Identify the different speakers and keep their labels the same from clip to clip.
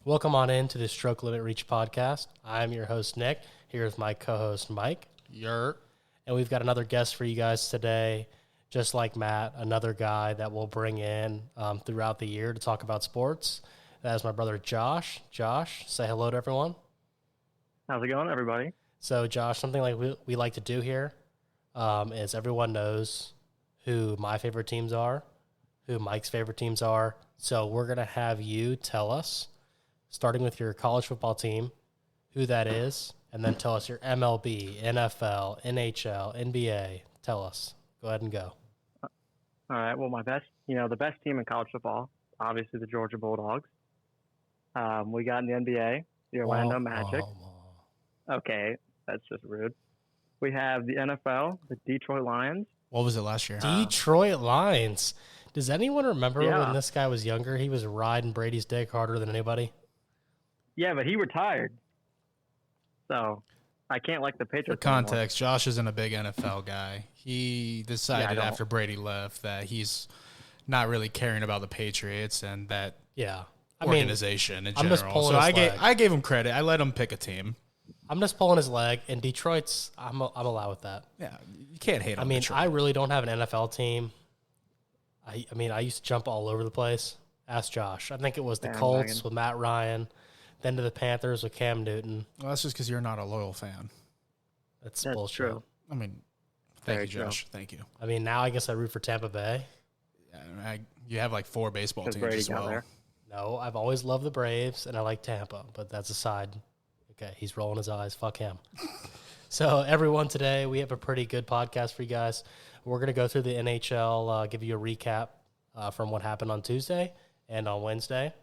Speaker 1: Welcome on in to the Stroke Limit Reach podcast. I'm your host, Nick. Here's my co-host, Mike.
Speaker 2: Yurt.
Speaker 1: And we've got another guest for you guys today, just like Matt, another guy that we'll bring in throughout the year to talk about sports. That is my brother, Josh. Josh, say hello to everyone.
Speaker 3: How's it going, everybody?
Speaker 1: So, Josh, something like we like to do here is everyone knows who my favorite teams are, who Mike's favorite teams are. So we're going to have you tell us, starting with your college football team, who that is, and then tell us your MLB, NFL, NHL, NBA. Tell us. Go ahead and go.
Speaker 3: All right. Well, the best team in college football, obviously the Georgia Bulldogs. We got in the NBA, the Orlando Magic. Okay, that's just rude. We have the NFL, the Detroit Lions.
Speaker 2: What was it last year?
Speaker 1: Detroit Lions. Does anyone remember
Speaker 3: Yeah.
Speaker 1: when this guy was younger? He was riding Brady's dick harder than anybody.
Speaker 3: Yeah, but he retired. So I can't like the
Speaker 2: For
Speaker 3: Patriots anymore.
Speaker 2: context, Josh isn't a big NFL guy. He decided
Speaker 3: don't.
Speaker 2: after Brady left that he's not really caring about the Patriots and that
Speaker 1: Yeah. I mean,
Speaker 2: organization in
Speaker 1: I'm just
Speaker 2: general.
Speaker 1: pulling
Speaker 2: So
Speaker 1: his leg.
Speaker 2: I gave him credit. I let him pick a team.
Speaker 1: I'm just pulling his leg, and Detroit's, I'm allowed with that.
Speaker 2: Yeah, you can't hate on
Speaker 1: I mean,
Speaker 2: Detroit.
Speaker 1: I really don't have an NFL team. I used to jump all over the place. Ask Josh. I think it was the
Speaker 3: Bandwagon.
Speaker 1: Colts with Matt Ryan, then to the Panthers with Cam Newton.
Speaker 2: Well, that's just because you're not a loyal fan.
Speaker 1: That's
Speaker 3: That's
Speaker 1: bullshit.
Speaker 3: true.
Speaker 2: I mean, thank
Speaker 3: Very
Speaker 2: you,
Speaker 3: true.
Speaker 2: Josh. Thank you.
Speaker 1: I mean, now I guess I root for Tampa Bay.
Speaker 2: You have like 4 baseball
Speaker 3: Because
Speaker 2: teams
Speaker 3: Brady
Speaker 2: as
Speaker 3: got
Speaker 2: well.
Speaker 3: there.
Speaker 1: No, I've always loved the Braves, and I like Tampa, but that's aside. Okay, he's rolling his eyes. Fuck him. So, everyone, today we have a pretty good podcast for you guys. We're going to go through the NHL, give you a recap from what happened on Tuesday and on Wednesday,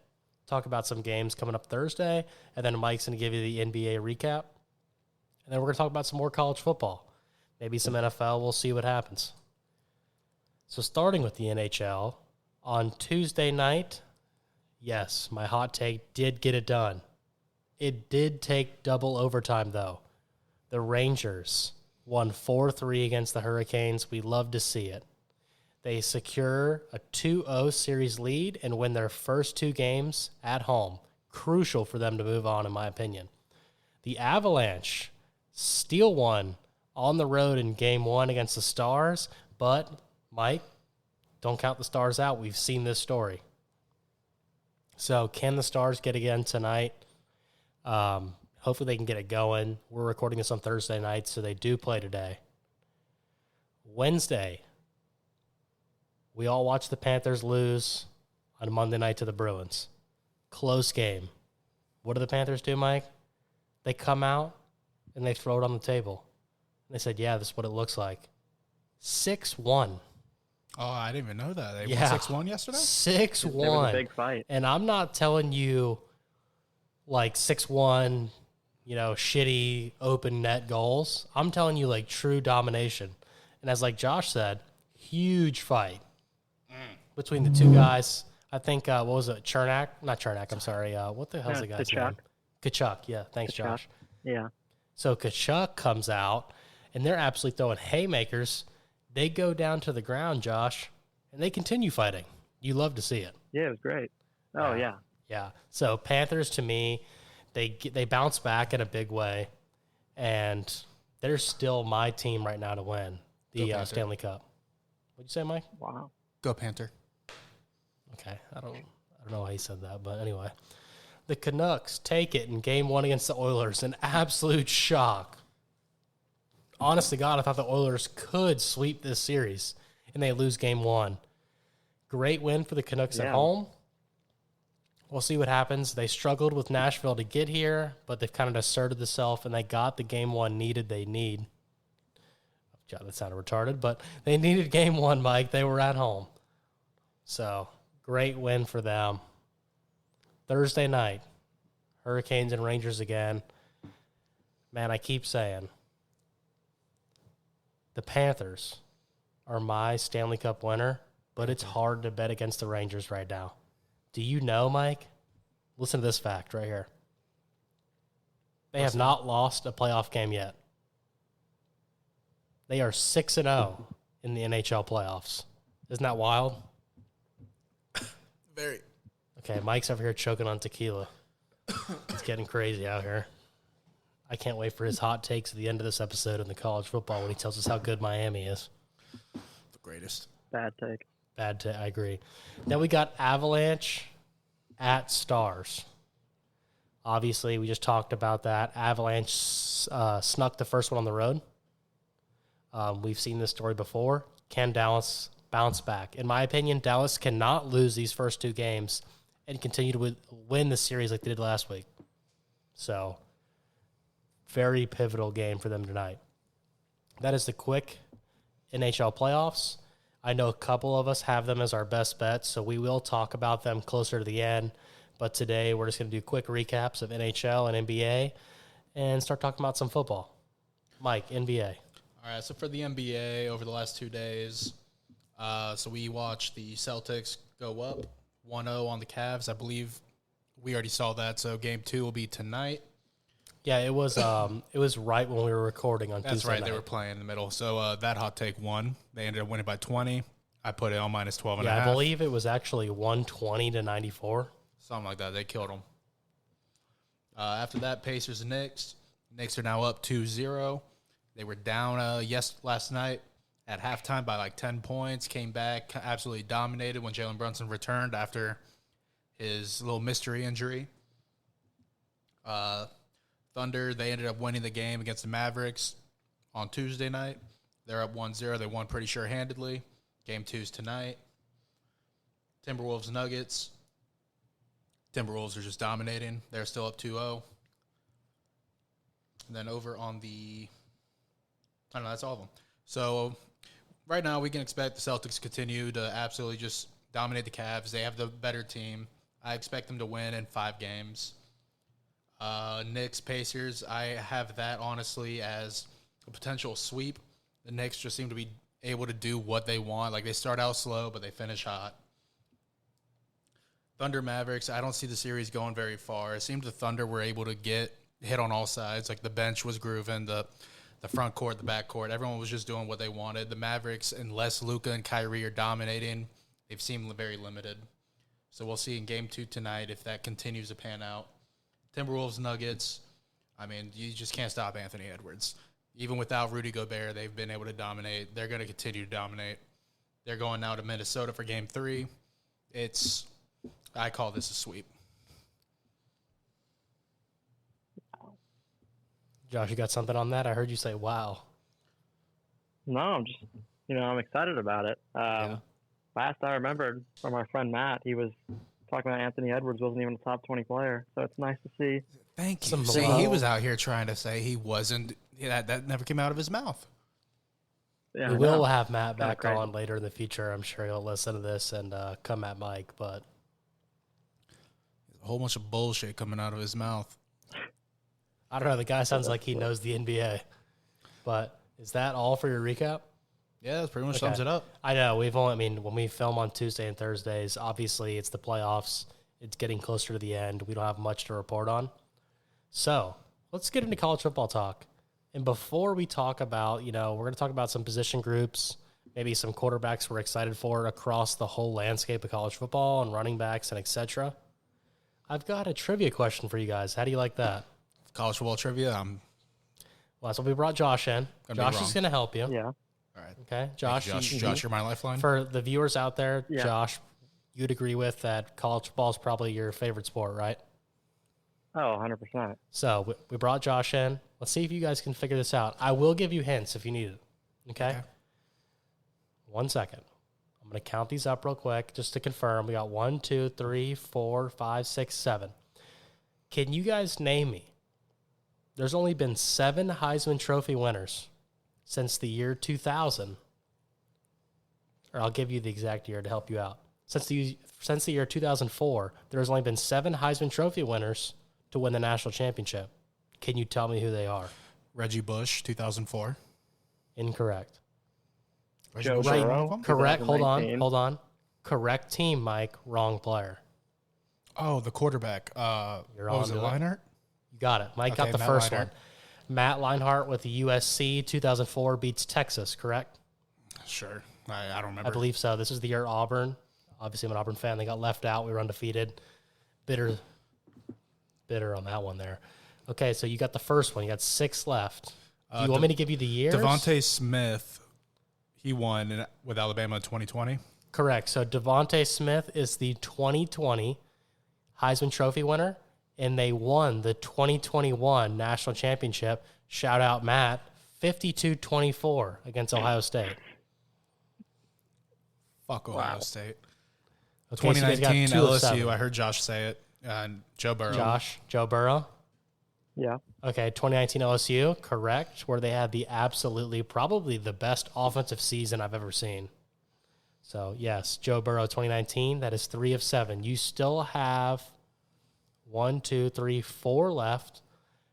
Speaker 1: talk about some games coming up Thursday, and then Mike's going to give you the NBA recap. And then we're going to talk about some more college football, maybe some NFL. We'll see what happens. So, starting with the NHL, on Tuesday night, yes, my hot take did get it done. It did take double overtime, though. The Rangers won 4-3 against the Hurricanes. We love to see it. They secure a 2-0 series lead and win their first 2 games at home. Crucial for them to move on, in my opinion. The Avalanche steal one on the road in Game 1 against the Stars, but, Mike, don't count the Stars out. We've seen this story. So can the Stars get again tonight? Hopefully they can get it going. We're recording this on Thursday night, so they do play today. Wednesday, we all watched the Panthers lose on Monday night to the Bruins. Close game. What do the Panthers do, Mike? They come out and they throw it on the table. And they said, yeah, this is what it looks like. 6-1.
Speaker 2: Oh, I didn't even know that. They
Speaker 1: Yeah.
Speaker 2: won 6-1 yesterday?
Speaker 1: 6-1.
Speaker 3: There was a big fight.
Speaker 1: And I'm not telling you like 6-1, shitty open net goals. I'm telling you like true domination. And as like Josh said, huge fight between the two guys. I think, what was it? Chernak? Not Chernak, I'm sorry. What the hell's the guy's
Speaker 3: Tkachuk.
Speaker 1: name? Kachuk. Yeah, thanks,
Speaker 3: Tkachuk.
Speaker 1: Josh.
Speaker 3: Yeah.
Speaker 1: So Kachuk comes out, and they're absolutely throwing haymakers. They go down to the ground, Josh, and they continue fighting. You love to see it.
Speaker 3: Yeah, it was great. Oh, yeah.
Speaker 1: Yeah. So Panthers, to me, they bounce back in a big way, and they're still my team right now to win
Speaker 2: Go
Speaker 1: the
Speaker 2: Panther.
Speaker 1: Stanley Cup. What'd you say, Mike?
Speaker 3: Wow.
Speaker 2: Go Panther.
Speaker 1: Okay. I don't know why he said that, but anyway. The Canucks take it in Game 1 against the Oilers. An absolute shock. Honest to God, I thought the Oilers could sweep this series, and they lose Game 1. Great win for the Canucks at
Speaker 3: Yeah.
Speaker 1: home. We'll see what happens. They struggled with Nashville to get here, but they've kind of asserted themselves, and they got the Game 1 they need. God, that sounded retarded, but they needed Game 1, Mike. They were at home. So, great win for them. Thursday night, Hurricanes and Rangers again. Man, I keep saying, the Panthers are my Stanley Cup winner, but it's hard to bet against the Rangers right now. Do you know, Mike? Listen to this fact right here. They have not lost a playoff game yet. They are 6-0 in the NHL playoffs. Isn't that wild?
Speaker 2: Very.
Speaker 1: Okay, Mike's over here choking on tequila. It's getting crazy out here. I can't wait for his hot takes at the end of this episode in the college football when he tells us how good Miami is.
Speaker 2: The greatest.
Speaker 3: Bad take.
Speaker 1: I agree. Then we got Avalanche at Stars. Obviously, we just talked about that. Avalanche snuck the first one on the road. We've seen this story before. Can Dallas bounce back? In my opinion, Dallas cannot lose these first two games and continue to win the series like they did last week. So, very pivotal game for them tonight. That is the quick NHL playoffs. I know a couple of us have them as our best bets, so we will talk about them closer to the end. But today, we're just going to do quick recaps of NHL and NBA and start talking about some football. Mike, NBA.
Speaker 2: All right, so for the NBA over the last 2 days, so we watched the Celtics go up 1-0 on the Cavs. I believe we already saw that, so game 2 will be tonight.
Speaker 1: Yeah, it was right when we were recording on Tuesday
Speaker 2: That's right,
Speaker 1: night.
Speaker 2: they were playing in the middle. So that hot take won. They ended up winning by 20. I put it on minus 12 and a half.
Speaker 1: I believe it was actually 120-94.
Speaker 2: Something like that. They killed them. After that, Pacers and Knicks. Knicks are now up 2-0. They were down last night at halftime by like 10 points. Came back, absolutely dominated when Jalen Brunson returned after his little mystery injury. Thunder, they ended up winning the game against the Mavericks on Tuesday night. They're up 1-0. They won pretty sure-handedly. Game 2's tonight. Timberwolves, Nuggets. Timberwolves are just dominating. They're still up 2-0. And then over on the... I don't know, that's all of them. So right now we can expect the Celtics to continue to absolutely just dominate the Cavs. They have the better team. I expect them to win in 5 games. Knicks, Pacers, I have that honestly as a potential sweep. The Knicks just seem to be able to do what they want. Like they start out slow, but they finish hot. Thunder, Mavericks, I don't see the series going very far. It seemed the Thunder were able to get hit on all sides. Like the bench was grooving, the front court, the back court. Everyone was just doing what they wanted. The Mavericks, unless Luka and Kyrie are dominating, they've seemed very limited. So we'll see in Game 2 tonight if that continues to pan out. Timberwolves, Nuggets, I mean, you just can't stop Anthony Edwards. Even without Rudy Gobert, they've been able to dominate. They're going to continue to dominate. They're going now to Minnesota for Game 3. I call this a sweep.
Speaker 1: Josh, you got something on that? I heard you say, wow.
Speaker 3: No, I'm just, I'm excited about it. Last I remembered from our friend Matt, he was talking about Anthony Edwards wasn't even a top 20 player. So it's nice to see.
Speaker 2: Thank you. See, he was out here trying to say he wasn't. That never came out of his mouth.
Speaker 3: Yeah,
Speaker 1: we will have Matt back on later in the future. I'm sure he'll listen to this and come at Mike. But
Speaker 2: a whole bunch of bullshit coming out of his mouth.
Speaker 1: I don't know. The guy sounds like he knows the NBA. But is that all for your recap?
Speaker 2: Yeah, that pretty much sums it up.
Speaker 1: I know. When we film on Tuesday and Thursdays, obviously it's the playoffs. It's getting closer to the end. We don't have much to report on. So let's get into college football talk. And before we talk about, we're going to talk about some position groups, maybe some quarterbacks we're excited for across the whole landscape of college football and running backs and et cetera. I've got a trivia question for you guys. How do you like that?
Speaker 2: College football trivia?
Speaker 1: Well, that's what we brought Josh in. Josh is going to help you.
Speaker 3: Yeah.
Speaker 2: All right.
Speaker 1: Okay, Josh.
Speaker 2: Josh, you're my lifeline.
Speaker 1: For the viewers out there,
Speaker 3: Yeah.
Speaker 1: Josh, you'd agree with that college football is probably your favorite sport, right?
Speaker 3: Oh, 100%.
Speaker 1: So we brought Josh in. Let's see if you guys can figure this out. I will give you hints if you need it. Okay? 1 second. I'm going to count these up real quick just to confirm. We got 1, 2, 3, 4, 5, 6, 7. Can you guys name me? There's only been 7 Heisman Trophy winners since the year 2000. Or I'll give you the exact year to help you out. Since the year 2004, there's only been 7 Heisman Trophy winners to win the national championship. Can you tell me who they are?
Speaker 2: Reggie Bush, 2004.
Speaker 1: Incorrect.
Speaker 3: Joe Burrow,
Speaker 1: Correct. Hold
Speaker 3: 2019.
Speaker 1: on. Correct team, Mike. Wrong player.
Speaker 2: Oh, the quarterback.
Speaker 1: You're
Speaker 2: what was
Speaker 1: on
Speaker 2: it,
Speaker 1: to it.
Speaker 2: Leinart?
Speaker 1: You got it. Mike
Speaker 2: Okay,
Speaker 1: got the
Speaker 2: Matt
Speaker 1: first
Speaker 2: Leinart.
Speaker 1: one. Matt Leinart with the USC 2004 beats Texas, correct?
Speaker 2: Sure. I don't remember.
Speaker 1: I believe so. This is the year Auburn. Obviously, I'm an Auburn fan. They got left out. We were undefeated. Bitter bitter on that one there. Okay, so you got the first one. You got 6 left. Do you want me to give you the years?
Speaker 2: Devontae Smith, he won with Alabama in 2020.
Speaker 1: Correct. So Devontae Smith is the 2020 Heisman Trophy winner, and they won the 2021 National Championship. Shout out, Matt, 52-24 against Ohio State.
Speaker 2: Fuck Ohio State.
Speaker 1: Okay,
Speaker 2: 2019
Speaker 1: so you guys got 2 of
Speaker 2: LSU,
Speaker 1: 7.
Speaker 2: I heard Josh say it, and Joe Burrow.
Speaker 1: Joe Burrow.
Speaker 3: Yeah.
Speaker 1: Okay, 2019 LSU, correct, where they had the absolutely, probably the best offensive season I've ever seen. So, yes, Joe Burrow 2019, that is 3 of 7. You still have 1, 2, 3, 4 left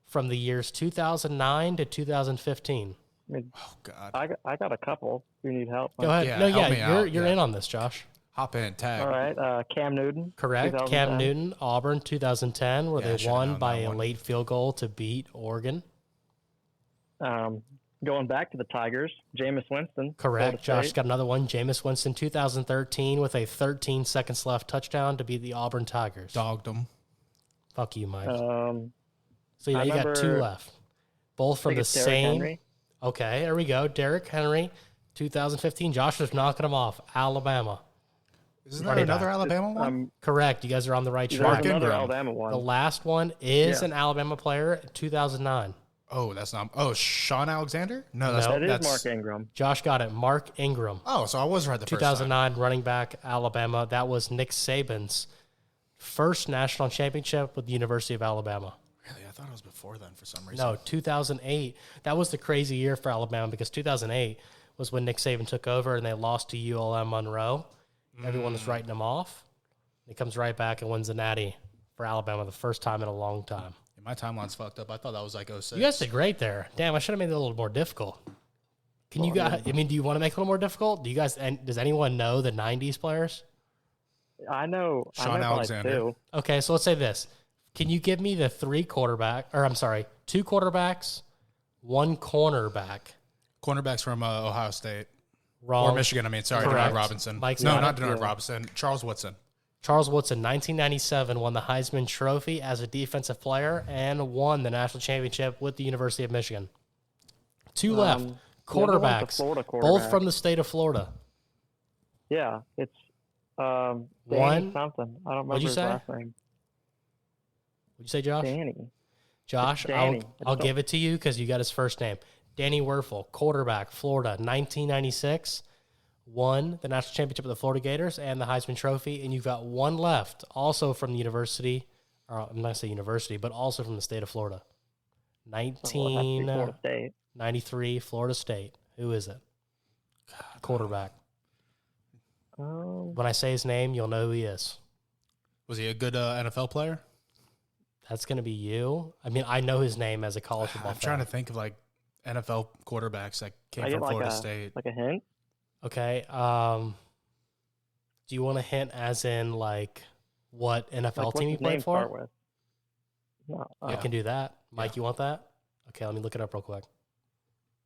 Speaker 1: from the years 2009 to 2015.
Speaker 3: I mean,
Speaker 2: Oh, God.
Speaker 3: I got a couple. If you need help.
Speaker 1: Go ahead.
Speaker 2: Yeah,
Speaker 1: No,
Speaker 2: help me
Speaker 1: yeah,
Speaker 2: out.
Speaker 1: you're
Speaker 2: Yeah.
Speaker 1: in on this, Josh.
Speaker 2: Hop in, tag.
Speaker 3: All right. Cam Newton.
Speaker 1: Correct. Cam
Speaker 3: 2010.
Speaker 1: Newton, Auburn 2010, where
Speaker 2: Yeah, I
Speaker 1: they
Speaker 2: should've
Speaker 1: won
Speaker 2: known
Speaker 1: by
Speaker 2: that
Speaker 1: a
Speaker 2: one.
Speaker 1: late field goal to beat Oregon.
Speaker 3: Going back to the Tigers, Jameis Winston.
Speaker 1: Correct.
Speaker 3: Florida
Speaker 1: Josh
Speaker 3: State.
Speaker 1: got another one. Jameis Winston, 2013, with a 13 seconds left touchdown to beat the Auburn Tigers.
Speaker 2: Dogged him.
Speaker 1: Fuck you, Mike.
Speaker 3: Um,
Speaker 1: So yeah,
Speaker 3: I
Speaker 1: you got 2
Speaker 3: remember-
Speaker 1: left, both
Speaker 3: I
Speaker 1: from
Speaker 3: think
Speaker 1: the
Speaker 3: it's Derrick
Speaker 1: same.
Speaker 3: Henry.
Speaker 1: Okay, there we go. Derrick Henry, 2015. Josh was knocking them off. Alabama.
Speaker 2: Isn't
Speaker 1: Running
Speaker 2: there another
Speaker 1: back.
Speaker 2: Alabama one?
Speaker 1: Correct. You guys are on the right
Speaker 3: There's
Speaker 1: track.
Speaker 3: another
Speaker 2: Ingram.
Speaker 3: Alabama one.
Speaker 1: The last one is
Speaker 3: Yeah.
Speaker 1: an Alabama player, 2009.
Speaker 2: Oh, that's not. Oh, Sean Alexander? No, that's
Speaker 1: No.
Speaker 3: That is
Speaker 2: that's
Speaker 3: Mark Ingram.
Speaker 1: Josh got it. Mark Ingram,
Speaker 2: Oh, so I was right the first time.
Speaker 1: 2009 running back, Alabama. That was Nick Saban's first national championship with the University of Alabama.
Speaker 2: Really, I thought it was before then for some reason.
Speaker 1: No, 2008. That was the crazy year for Alabama because 2008 was when Nick Saban took over and they lost to ULM Monroe. Everyone was writing him off. He comes right back and wins the Natty for Alabama the first time in a long time.
Speaker 2: Yeah, my timeline's fucked up. I thought that was like 06.
Speaker 1: You guys did great there. Damn, I should have made it a little more difficult. Can you guys? I mean, do you want to make it a little more difficult? Do you guys? And does anyone know the '90s players?
Speaker 3: I know.
Speaker 2: Sean
Speaker 3: I know
Speaker 2: Alexander.
Speaker 3: Alexander.
Speaker 1: Okay, so let's say this. Can you give me the 2 quarterbacks, 1 cornerback?
Speaker 2: Cornerbacks from Ohio State.
Speaker 1: Wrong.
Speaker 2: Or Michigan, I mean. Sorry,
Speaker 1: Correct.
Speaker 2: Denard Robinson.
Speaker 1: Mike's
Speaker 2: no,
Speaker 1: got
Speaker 2: not
Speaker 1: it.
Speaker 2: Denard
Speaker 3: Yeah.
Speaker 2: Robinson. Charles Woodson.
Speaker 1: Charles Woodson, 1997, won the Heisman Trophy as a defensive player and won the national championship with the University of Michigan. 2 left.
Speaker 3: The other one's a
Speaker 1: Quarterbacks,
Speaker 3: Florida
Speaker 1: both
Speaker 3: quarterback.
Speaker 1: from the state of Florida.
Speaker 3: Yeah, it's Danny
Speaker 1: One-
Speaker 3: something. I don't remember
Speaker 1: What'd you
Speaker 3: his
Speaker 1: say?
Speaker 3: last name.
Speaker 1: Would you say, Josh?
Speaker 3: Danny.
Speaker 1: Josh,
Speaker 3: Danny.
Speaker 1: I'll give it to you because you got his first name. Danny Werfel, quarterback, Florida, 1996, won the national championship with the Florida Gators and the Heisman Trophy, and you've got 1 left, also from the university, or I'm not going to say university, but also from the state of Florida.
Speaker 3: So it has to be Florida
Speaker 1: 1993,
Speaker 3: State.
Speaker 1: Florida State. Who is it? Quarterback. When I say his name, you'll know who he is.
Speaker 2: Was he a good NFL player?
Speaker 1: That's going to be you. I mean, I know his name as a college football
Speaker 2: I'm
Speaker 1: fan.
Speaker 2: trying to think of like NFL quarterbacks that came
Speaker 3: I
Speaker 2: from
Speaker 3: get like
Speaker 2: Florida
Speaker 3: a
Speaker 2: State.
Speaker 3: like a hint.
Speaker 1: Okay. Do you want a hint as in like what NFL
Speaker 3: Like, what's
Speaker 1: team he
Speaker 3: his
Speaker 1: played
Speaker 3: name
Speaker 1: for?
Speaker 3: start with? No,
Speaker 1: I can do that. Mike, you want that? Okay, let me look it up real quick.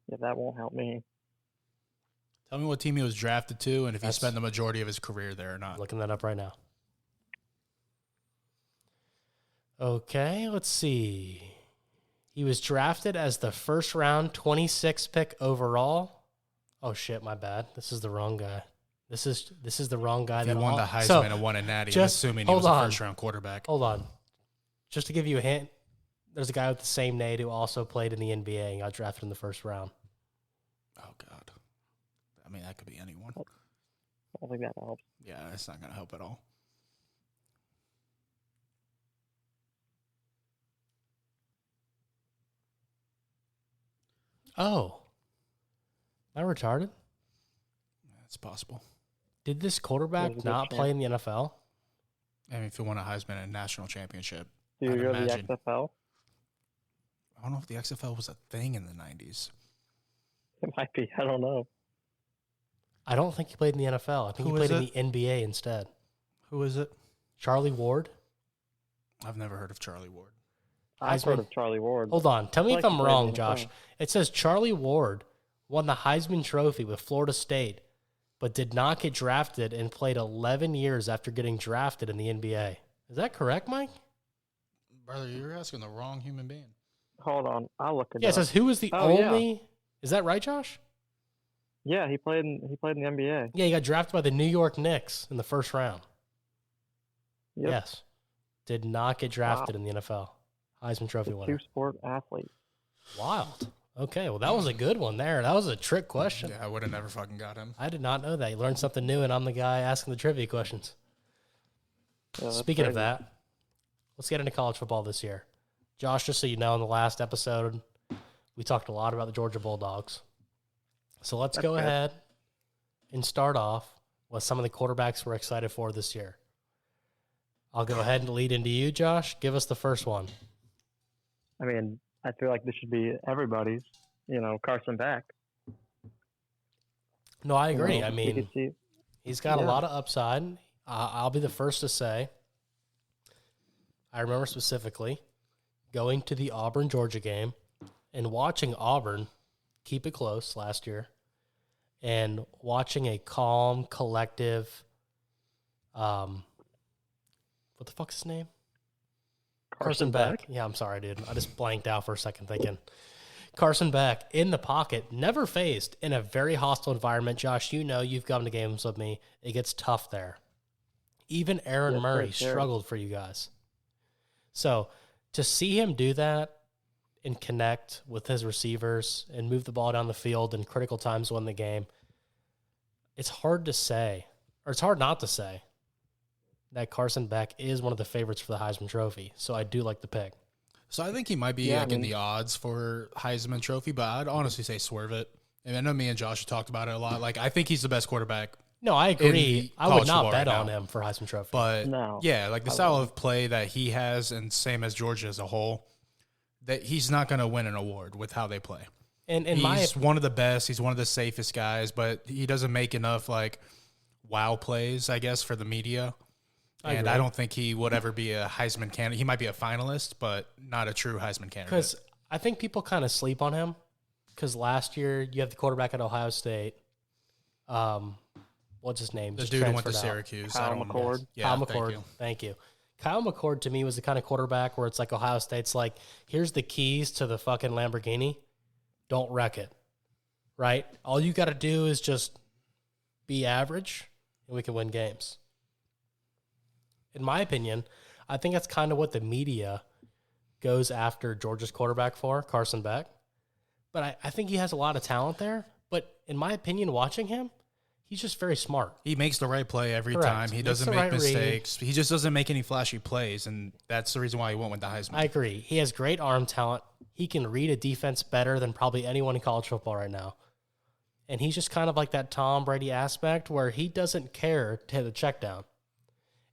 Speaker 3: yeah, that won't help me.
Speaker 2: Tell me what team he was drafted to and if he
Speaker 1: That's-
Speaker 2: spent the majority of his career there or not.
Speaker 1: I'm looking that up right now. Okay, let's see. He was drafted as the first round 26 pick overall. Oh shit, my bad. This is the wrong guy. This is the wrong guy.
Speaker 2: If he
Speaker 1: that
Speaker 2: won
Speaker 1: all-
Speaker 2: the Heisman
Speaker 1: So,
Speaker 2: and won a Natty, I'm
Speaker 1: just
Speaker 2: assuming he
Speaker 1: hold
Speaker 2: was a
Speaker 1: on.
Speaker 2: first-round quarterback.
Speaker 1: hold on. Just to give you a hint, there's a guy with the same name who also played in the NBA and got drafted in the first round.
Speaker 2: Oh, God. I mean, that could be anyone.
Speaker 3: I don't think that helps.
Speaker 2: Yeah, it's not going to help at all.
Speaker 1: Oh. Am I retarded?
Speaker 2: It's possible.
Speaker 1: Did this
Speaker 3: There's a
Speaker 1: quarterback
Speaker 3: good
Speaker 1: not
Speaker 3: chance.
Speaker 1: play in the NFL?
Speaker 2: I mean, if he won a Heisman and a national championship,
Speaker 3: Do you
Speaker 2: I'd
Speaker 3: go to the
Speaker 2: imagine.
Speaker 3: XFL?
Speaker 2: I don't know if the XFL was a thing in the 90s.
Speaker 3: It might be. I don't know.
Speaker 1: I don't think he played in the NFL. I think
Speaker 2: Who
Speaker 1: he played
Speaker 2: is
Speaker 1: in the NBA instead.
Speaker 2: Who is it?
Speaker 1: Charlie Ward?
Speaker 2: I've never heard of Charlie Ward.
Speaker 3: I've
Speaker 1: Heisman.
Speaker 3: heard of Charlie Ward.
Speaker 1: Hold on. Tell me
Speaker 3: I
Speaker 1: if
Speaker 3: like
Speaker 1: I'm
Speaker 3: he played in
Speaker 1: wrong,
Speaker 3: the
Speaker 1: Josh.
Speaker 3: NFL.
Speaker 1: It says Charlie Ward won the Heisman Trophy with Florida State, but did not get drafted and played 11 years after getting drafted in the NBA. Is that correct, Mike?
Speaker 2: Brother, you're asking the wrong human being.
Speaker 3: Hold on, I'll look it
Speaker 1: Yeah, it
Speaker 3: up.
Speaker 1: says who was the only. Is that right, Josh?
Speaker 3: Yeah, he played in the NBA.
Speaker 1: Yeah, he got drafted by the New York Knicks in the first round.
Speaker 3: Yep.
Speaker 1: Yes. Did not get drafted in the NFL. Heisman Trophy winner.
Speaker 3: Two-sport athlete.
Speaker 1: Wild. Okay, well, that was a good one there. That was a trick question.
Speaker 2: Yeah, I would have never fucking got him.
Speaker 1: I did not know that. You learned something new, and I'm the guy asking the trivia questions.
Speaker 3: Yeah,
Speaker 1: Speaking of
Speaker 3: crazy.
Speaker 1: that, let's get into college football this year. Josh, just so you know, in the last episode, we talked a lot about the Georgia Bulldogs. So let's go ahead and start off with some of the quarterbacks we're excited for this year. I'll go ahead and lead into you, Josh. Give us the first one.
Speaker 3: I mean, I feel like this should be everybody's. Carson Beck.
Speaker 1: No, I agree.
Speaker 3: You
Speaker 1: I
Speaker 3: can
Speaker 1: mean,
Speaker 3: see,
Speaker 1: he's got a
Speaker 3: Yeah.
Speaker 1: lot of upside. I'll be the first to say, I remember specifically going to the Auburn-Georgia game and watching Auburn keep it close last year and watching a calm, collective, what the fuck's his name? Carson Beck. Yeah, I'm sorry, dude. I just blanked out for a second thinking. Carson Beck in the pocket, never phased in a very hostile environment. Josh, you know you've gone to games with me. It gets tough there. Even Aaron
Speaker 3: Yes,
Speaker 1: Murray
Speaker 3: sir.
Speaker 1: struggled for you guys. So to see him do that and connect with his receivers and move the ball down the field in critical times to win the game, it's hard to say, or it's hard not to say, that Carson Beck is one of the favorites for the Heisman Trophy. So I do like the pick.
Speaker 2: So I think he might be in the odds for Heisman Trophy, but I'd honestly say swerve it. And I know me and Josh have talked about it a lot. Like, I think he's the best quarterback.
Speaker 1: No, I agree. I would
Speaker 2: college
Speaker 1: not
Speaker 2: football
Speaker 1: bet
Speaker 2: right
Speaker 1: on
Speaker 2: now.
Speaker 1: him for Heisman Trophy.
Speaker 2: But
Speaker 3: No,
Speaker 2: yeah, like the style of play that he has, and same as Georgia as a whole, that he's not going to win an award with how they play.
Speaker 1: And
Speaker 2: He's one of the best. He's one of the safest guys, but he doesn't make enough like wow plays, I guess, for the media.
Speaker 1: I
Speaker 2: And
Speaker 1: agree.
Speaker 2: I don't think he would ever be a Heisman candidate. He might be a finalist, but not a true Heisman candidate.
Speaker 1: because I think people kind of sleep on him because last year you have the quarterback at Ohio State. What's his name?
Speaker 2: The
Speaker 1: Just
Speaker 2: dude who went to
Speaker 1: transferred out.
Speaker 2: Syracuse.
Speaker 3: Kyle
Speaker 2: I don't know.
Speaker 3: McCord.
Speaker 2: Yeah,
Speaker 1: Kyle
Speaker 2: thank
Speaker 1: McCord.
Speaker 2: you.
Speaker 1: Thank you. Kyle McCord to me was the kind of quarterback where it's like Ohio State's like, here's the keys to the fucking Lamborghini. Don't wreck it. Right? All you got to do is just be average and we can win games. In my opinion, I think that's kind of what the media goes after Georgia's quarterback for, Carson Beck. But I think he has a lot of talent there. But in my opinion, watching him, he's just very smart.
Speaker 2: He makes the right play every
Speaker 1: Correct.
Speaker 2: time. He
Speaker 1: Makes
Speaker 2: doesn't
Speaker 1: the
Speaker 2: make
Speaker 1: right read.
Speaker 2: mistakes. He just doesn't make any flashy plays, and that's the reason why he went with the Heisman.
Speaker 1: I agree. He has great arm talent. He can read a defense better than probably anyone in college football right now. And he's just kind of like that Tom Brady aspect where he doesn't care to hit a check down.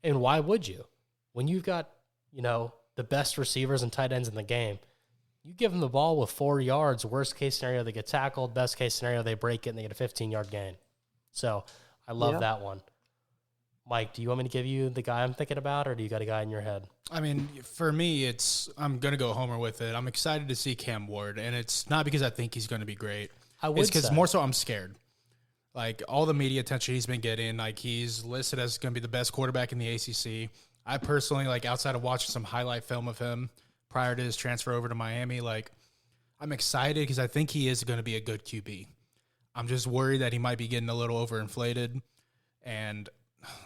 Speaker 1: And why would you? When you've got, the best receivers and tight ends in the game, you give them the ball with 4 yards, worst case scenario, they get tackled. Best case scenario, they break it and they get a 15-yard gain. So I love that one. Mike, do you want me to give you the guy I'm thinking about, or do you got a guy in your head?
Speaker 2: I mean, for me, I'm going to go homer with it. I'm excited to see Cam Ward, and it's not because I think he's going to be great.
Speaker 1: I would
Speaker 2: It's because
Speaker 1: say.
Speaker 2: more so I'm scared. Like, all the media attention he's been getting, like, he's listed as going to be the best quarterback in the ACC. I personally, like, outside of watching some highlight film of him prior to his transfer over to Miami, like, I'm excited because I think he is going to be a good QB. I'm just worried that he might be getting a little overinflated. And,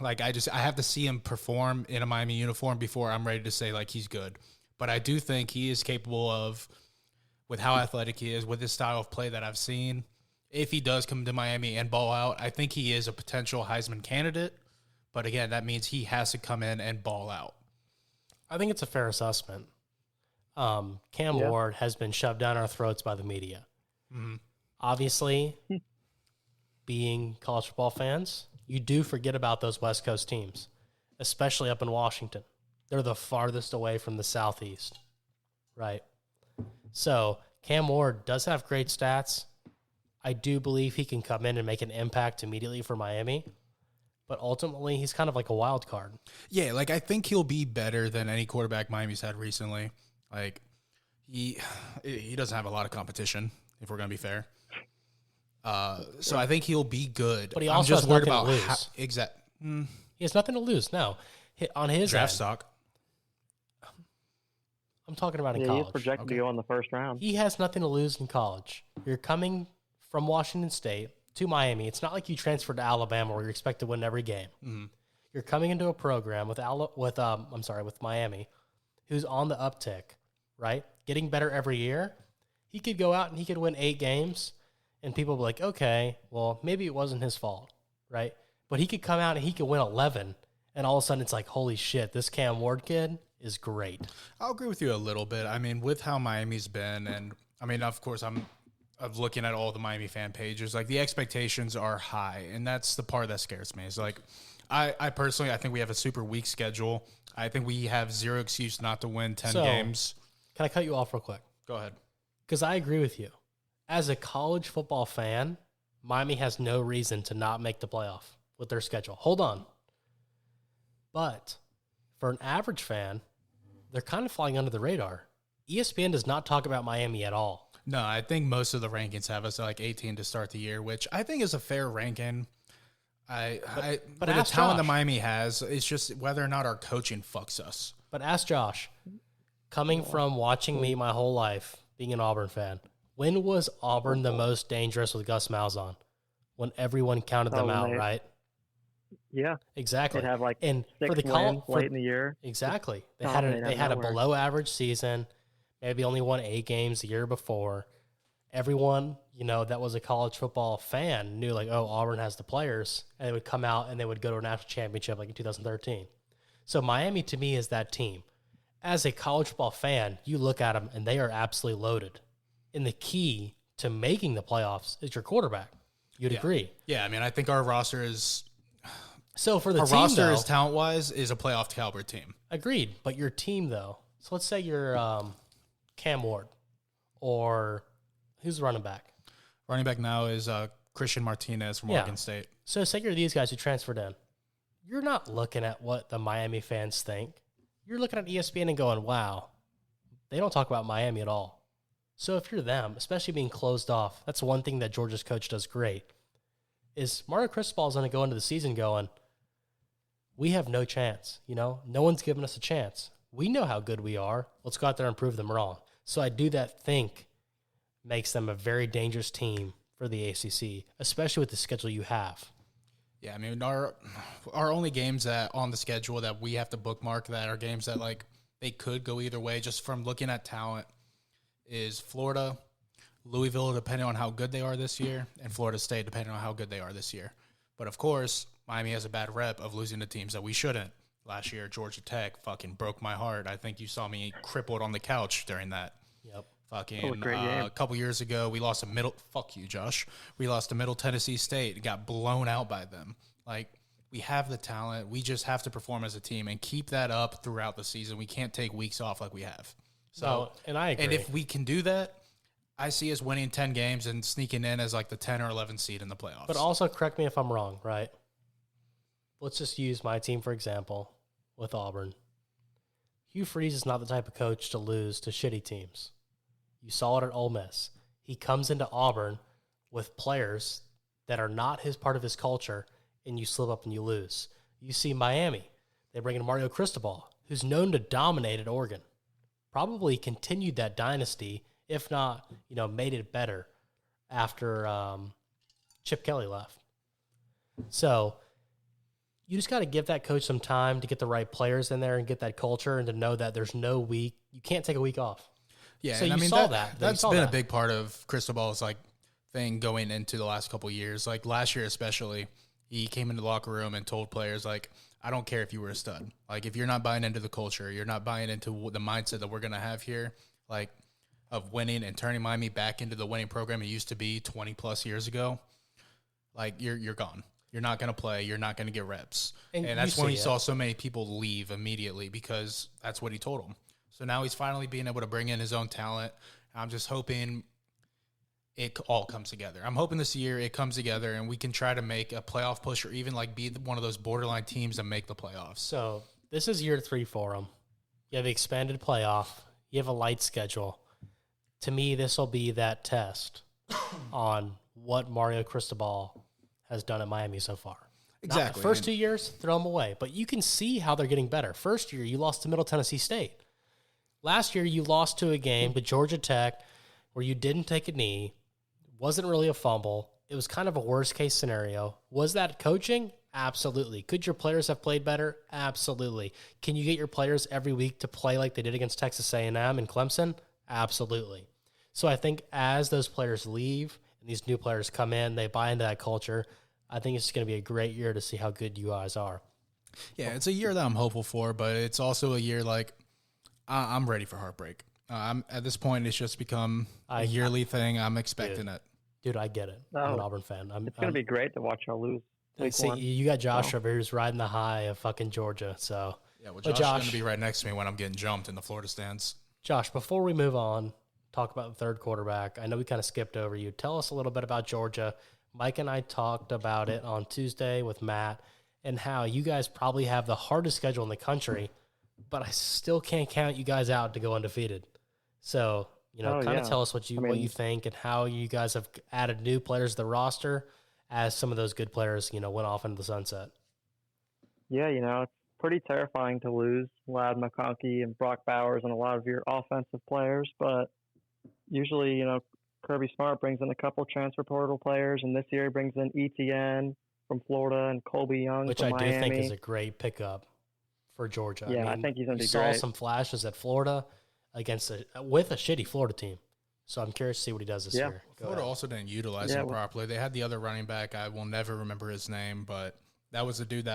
Speaker 2: like, I have to see him perform in a Miami uniform before I'm ready to say, like, he's good. But I do think he is capable of, with how athletic he is, with his style of play that I've seen, if he does come to Miami and ball out, I think he is a potential Heisman candidate. But again, that means he has to come in and ball out.
Speaker 1: I think it's a fair assessment. Cam Ward has been shoved down our throats by the media.
Speaker 2: Mm-hmm.
Speaker 1: Obviously, being college football fans, you do forget about those West Coast teams, especially up in Washington. They're the farthest away from the Southeast, right? So Cam Ward does have great stats. I do believe he can come in and make an impact immediately for Miami. But ultimately, he's kind of like a wild card.
Speaker 2: Yeah, like, I think he'll be better than any quarterback Miami's had recently. Like, he doesn't have a lot of competition, if we're going to be fair. So I think he'll be good.
Speaker 1: But he
Speaker 2: I'm
Speaker 1: also
Speaker 2: just
Speaker 1: has
Speaker 2: worried
Speaker 1: nothing to
Speaker 2: about
Speaker 1: lose.
Speaker 2: how
Speaker 1: He has nothing to lose. No. On his
Speaker 2: draft
Speaker 1: end,
Speaker 2: stock.
Speaker 1: I'm talking about in
Speaker 3: Yeah,
Speaker 1: college.
Speaker 3: he's projected to go in the first round.
Speaker 1: He has nothing to lose in college. You're coming from Washington State to Miami. It's not like you transferred to Alabama where you're expected to win every game.
Speaker 2: Mm-hmm.
Speaker 1: You're coming into a program with Miami, who's on the uptick, right? Getting better every year. He could go out and he could win 8 games, and people will be like, okay, well, maybe it wasn't his fault, right? But he could come out and he could win 11, and all of a sudden it's like, holy shit, this Cam Ward kid is great.
Speaker 2: I'll agree with you a little bit. I mean, with how Miami's been, and I mean, of course, I'm looking at all the Miami fan pages. Like, the expectations are high, and that's the part that scares me. Is like, I personally, I think we have a super weak schedule. I think we have zero excuse not to win 10 games.
Speaker 1: Can I cut you off real quick?
Speaker 2: Go ahead.
Speaker 1: Because I agree with you. As a college football fan, Miami has no reason to not make the playoff with their schedule. Hold on. But for an average fan, they're kind of flying under the radar. ESPN does not talk about Miami at all.
Speaker 2: No, I think most of the rankings have us at like 18 to start the year, which I think is a fair ranking. But with the talent
Speaker 1: Josh.
Speaker 2: that Miami has, it's just whether or not our coaching fucks us.
Speaker 1: But ask Josh, coming from watching me my whole life, being an Auburn fan, when was Auburn the most dangerous with Gus Malzahn? When everyone counted them out, right?
Speaker 3: Yeah,
Speaker 1: Exactly.
Speaker 3: they'd have like
Speaker 1: And
Speaker 3: 6
Speaker 1: for the
Speaker 3: wins late in the year.
Speaker 1: Exactly. They
Speaker 3: Dominate
Speaker 1: had a
Speaker 3: nowhere.
Speaker 1: below average season, maybe only won 8 games the year before. Everyone, that was a college football fan knew like, oh, Auburn has the players, and they would come out and they would go to a national championship like in 2013. So Miami to me is that team. As a college football fan, you look at them and they are absolutely loaded. And the key to making the playoffs is your quarterback. You'd agree.
Speaker 2: Yeah, I mean, I think our roster is
Speaker 1: So for the
Speaker 2: our
Speaker 1: team,
Speaker 2: roster
Speaker 1: though,
Speaker 2: is talent wise is a playoff caliber team.
Speaker 1: agreed. But your team, though, so let's say you're Cam Ward, or who's the running back?
Speaker 2: Running back now is Christian Martinez from
Speaker 1: Yeah.
Speaker 2: Oregon State.
Speaker 1: So say you're these guys who transferred in. You're not looking at what the Miami fans think. You're looking at ESPN and going, wow, they don't talk about Miami at all. So if you're them, especially being closed off, that's one thing that Georgia's coach does great, is Mario Cristobal is going to go into the season going, we have no chance. No one's giving us a chance. We know how good we are. Let's go out there and prove them wrong. So I do think makes them a very dangerous team for the ACC, especially with the schedule you have.
Speaker 2: Yeah, I mean, our only games that on the schedule that we have to bookmark that are games that like they could go either way just from looking at talent is Florida, Louisville, depending on how good they are this year, and Florida State, depending on how good they are this year. But of course, Miami has a bad rep of losing to teams that we shouldn't. Last year, Georgia Tech fucking broke my heart. I think you saw me crippled on the couch during that.
Speaker 1: Yep.
Speaker 2: Fucking
Speaker 3: great game.
Speaker 2: a couple years ago, we lost fuck you, Josh. We lost to Middle Tennessee State. Got blown out by them. Like, we have the talent. We just have to perform as a team and keep that up throughout the season. We can't take weeks off like we have. So,
Speaker 1: and I agree.
Speaker 2: and if we can do that, I see us winning 10 games and sneaking in as like the 10 or 11 seed in the playoffs.
Speaker 1: But also, correct me if I'm wrong, right? Let's just use my team, for example, with Auburn. Hugh Freeze is not the type of coach to lose to shitty teams. You saw it at Ole Miss. He comes into Auburn with players that are not part of his culture, and you slip up and you lose. You see Miami. They bring in Mario Cristobal, who's known to dominate at Oregon. Probably continued that dynasty, if not, made it better after Chip Kelly left. So you just got to give that coach some time to get the right players in there and get that culture and to know that there's no week. You can't take a week off.
Speaker 2: yeah,
Speaker 1: So
Speaker 2: and
Speaker 1: you
Speaker 2: I mean,
Speaker 1: saw that.
Speaker 2: That's
Speaker 1: You saw
Speaker 2: been
Speaker 1: that.
Speaker 2: a big part of Cristobal's like thing going into the last couple of years. Like last year especially, he came into the locker room and told players like, I don't care if you were a stud. Like if you're not buying into the culture, you're not buying into the mindset that we're going to have here, like of winning and turning Miami back into the winning program it used to be 20 plus years ago. Like you're gone. You're not going to play. You're not going to get reps.
Speaker 1: And
Speaker 2: And that's
Speaker 1: you
Speaker 2: when we
Speaker 1: see
Speaker 2: saw so many people leave immediately because that's what he told them. So now he's finally being able to bring in his own talent. I'm just hoping it all comes together. I'm hoping this year it comes together and we can try to make a playoff push or even like be one of those borderline teams that make the playoffs.
Speaker 1: So this is year 3 for them. You have the expanded playoff. You have a light schedule. To me, this will be that test on what Mario Cristobal has done at Miami so far. Not
Speaker 2: Exactly.
Speaker 1: the first 2 years, throw them away. But you can see how they're getting better. First year, you lost to Middle Tennessee State. Last year, you lost to a game to Georgia Tech where you didn't take a knee, wasn't really a fumble. It was kind of a worst-case scenario. Was that coaching? Absolutely. Could your players have played better? Absolutely. Can you get your players every week to play like they did against Texas A&M and Clemson? Absolutely. So I think as those players leave and these new players come in, they buy into that culture, I think it's going to be a great year to see how good you guys are.
Speaker 2: Yeah, it's a year that I'm hopeful for, but it's also a year like I'm ready for heartbreak. At this point, it's just become a yearly thing. I'm expecting it.
Speaker 1: Dude, I get it. I'm an Auburn fan.
Speaker 3: It's going to be great to watch y'all lose.
Speaker 1: See, you got Josh over here who's riding the high of fucking Georgia. So
Speaker 2: yeah, well, Josh is going to be right next to me when I'm getting jumped in the Florida stands.
Speaker 1: Josh, before we move on, talk about the third quarterback. I know we kind of skipped over you. Tell us a little bit about Georgia. Mike and I talked about it on Tuesday with Matt and how you guys probably have the hardest schedule in the country, but I still can't count you guys out to go undefeated. So, tell us what you think and how you guys have added new players to the roster as some of those good players, went off into the sunset.
Speaker 3: Yeah, it's pretty terrifying to lose Ladd McConkey and Brock Bowers and a lot of your offensive players, but usually, Kirby Smart brings in a couple transfer portal players, and this year he brings in ETN from Florida and Colby Young
Speaker 1: which
Speaker 3: from
Speaker 1: I
Speaker 3: Miami.
Speaker 1: do think is a great pickup for Georgia.
Speaker 3: Yeah, I think he's going to be
Speaker 1: great.
Speaker 3: great.
Speaker 1: Saw some flashes at Florida with a shitty Florida team. So I'm curious to see what he does this year.
Speaker 2: Florida also didn't utilize him properly. They had the other running back. I will never remember his name, but that was the dude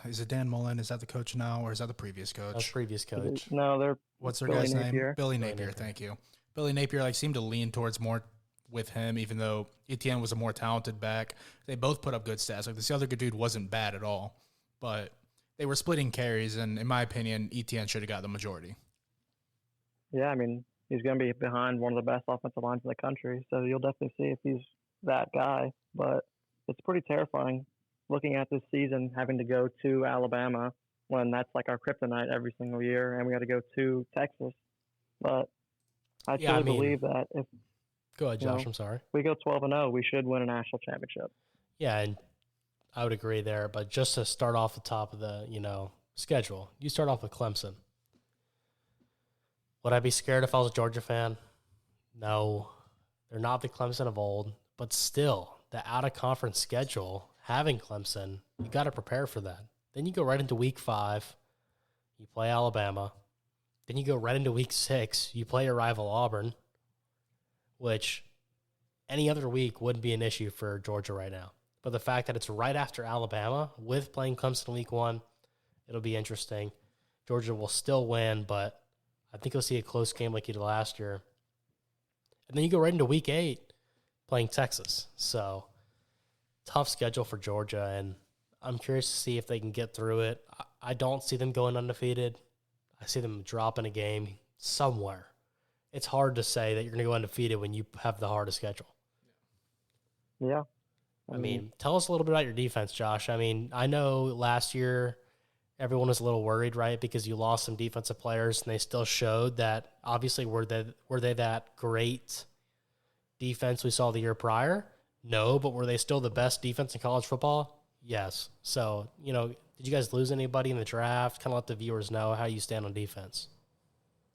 Speaker 2: is it Dan Mullen? Is that the coach now, or is that the previous coach?
Speaker 1: That's previous coach.
Speaker 3: No,
Speaker 2: what's their guy's name? Billy Napier. Thank you. Billy Napier seemed to lean towards more with him, even though Etienne was a more talented back. They both put up good stats. Like this other good dude wasn't bad at all, but they were splitting carries, and in my opinion, Etienne should have got the majority.
Speaker 3: Yeah, he's going to be behind one of the best offensive lines in the country, so you'll definitely see if he's that guy. But it's pretty terrifying looking at this season, having to go to Alabama when that's like our kryptonite every single year, and we got to go to Texas. But I truly believe that if
Speaker 1: go ahead, Josh. I'm sorry.
Speaker 3: We go 12-0, we should win a national championship.
Speaker 1: Yeah, and I would agree there. But just to start off the top of the schedule, you start off with Clemson. Would I be scared if I was a Georgia fan? No. They're not the Clemson of old, but still, the out-of-conference schedule, having Clemson, you got to prepare for that. Then you go right into Week 5, you play Alabama. Then you go right into Week 6, you play your rival Auburn, which any other week wouldn't be an issue for Georgia right now. But the fact that it's right after Alabama with playing Clemson Week 1, it'll be interesting. Georgia will still win, but I think you'll see a close game like you did last year. And then you go right into Week 8 playing Texas. So, tough schedule for Georgia, and I'm curious to see if they can get through it. I don't see them going undefeated. I see them dropping a game somewhere. It's hard to say that you're going to go undefeated when you have the hardest schedule.
Speaker 3: Yeah.
Speaker 1: Tell us a little bit about your defense, Josh. I know last year everyone was a little worried, right, because you lost some defensive players, and they still showed that. Obviously, were they that great defense we saw the year prior? No, but were they still the best defense in college football? Yes. So, did you guys lose anybody in the draft? Kind of let the viewers know how you stand on defense.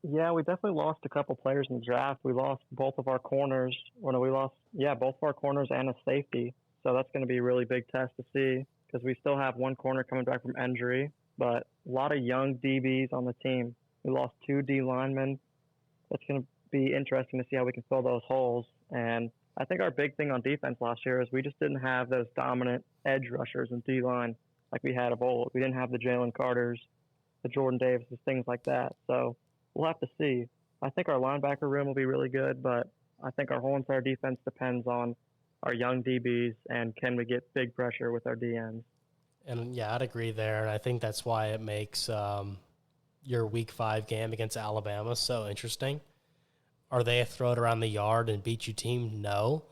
Speaker 3: Yeah, we definitely lost a couple players in the draft. We lost both of our corners. Both of our corners and a safety. So that's going to be a really big test to see because we still have one corner coming back from injury, but a lot of young DBs on the team. We lost 2 D linemen. It's going to be interesting to see how we can fill those holes. And I think our big thing on defense last year is we just didn't have those dominant edge rushers in D-line like we had of old. We didn't have the Jalen Carters, the Jordan Davises, things like that. So we'll have to see. I think our linebacker room will be really good, but I think our whole entire defense depends on our young DBs and can we get big pressure with our DNs.
Speaker 1: And, yeah, I'd agree there. And I think that's why it makes your Week 5 game against Alabama so interesting. Are they a throw it around the yard and beat you team? No.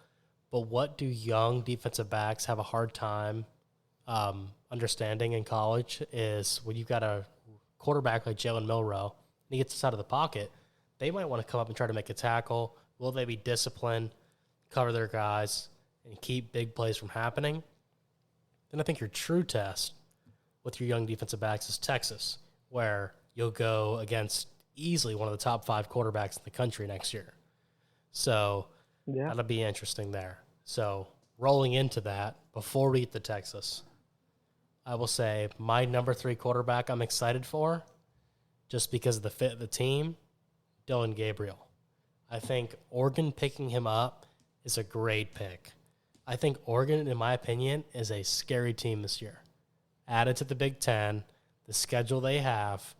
Speaker 1: But what do young defensive backs have a hard time understanding in college is when you've got a quarterback like Jalen Milrow and he gets us out of the pocket, they might want to come up and try to make a tackle. Will they be disciplined, cover their guys, and keep big plays from happening? Then I think your true test with your young defensive backs is Texas, where you'll go against easily one of the top 5 quarterbacks in the country next year. So
Speaker 3: Yeah.
Speaker 1: that'll be interesting there. So rolling into that, before we get to Texas, I will say my number 3 quarterback I'm excited for, just because of the fit of the team, Dillon Gabriel. I think Oregon picking him up is a great pick. I think Oregon, in my opinion, is a scary team this year. Added to the Big Ten, the schedule they have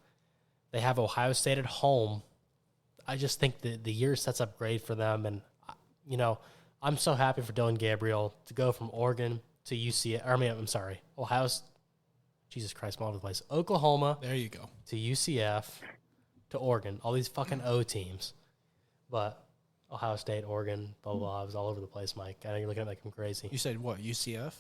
Speaker 1: Ohio State at home. I just think the year sets up great for them. And, I'm so happy for Dillon Gabriel to go from Oregon to Jesus Christ, I'm all over the place. Oklahoma.
Speaker 2: There you go.
Speaker 1: To UCF, to Oregon, all these fucking O teams. But Ohio State, Oregon, blah, blah, blah. I was all over the place, Mike. I know you're looking at me like I'm crazy.
Speaker 2: You said what, UCF?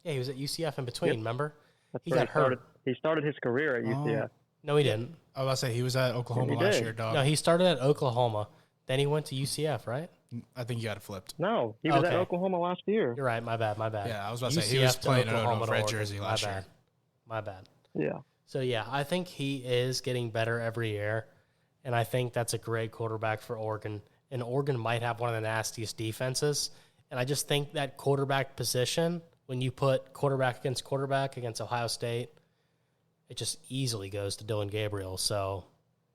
Speaker 1: Yeah, he was at UCF in between,
Speaker 3: Yep.
Speaker 1: remember?
Speaker 3: That's
Speaker 1: He
Speaker 3: where
Speaker 1: got hurt.
Speaker 3: He started his career at UCF.
Speaker 1: No, he didn't.
Speaker 2: I was about to say, he was at Oklahoma
Speaker 3: He
Speaker 2: last
Speaker 3: did.
Speaker 2: year, dog.
Speaker 1: No, he started at Oklahoma. Then he went to UCF, right?
Speaker 2: I think you got it flipped.
Speaker 3: No, he was at
Speaker 1: Okay.
Speaker 3: Oklahoma last year.
Speaker 1: You're right. My bad.
Speaker 2: Yeah, I was about to say, he was
Speaker 1: UCF to
Speaker 2: playing in
Speaker 1: Oklahoma
Speaker 2: a
Speaker 1: to
Speaker 2: red
Speaker 1: Oregon.
Speaker 2: jersey last year.
Speaker 1: My bad.
Speaker 3: Yeah.
Speaker 1: So, yeah, I think he is getting better every year, and I think that's a great quarterback for Oregon. And Oregon might have one of the nastiest defenses, and I just think that quarterback position, when you put quarterback against Ohio State, it just easily goes to Dillon Gabriel. So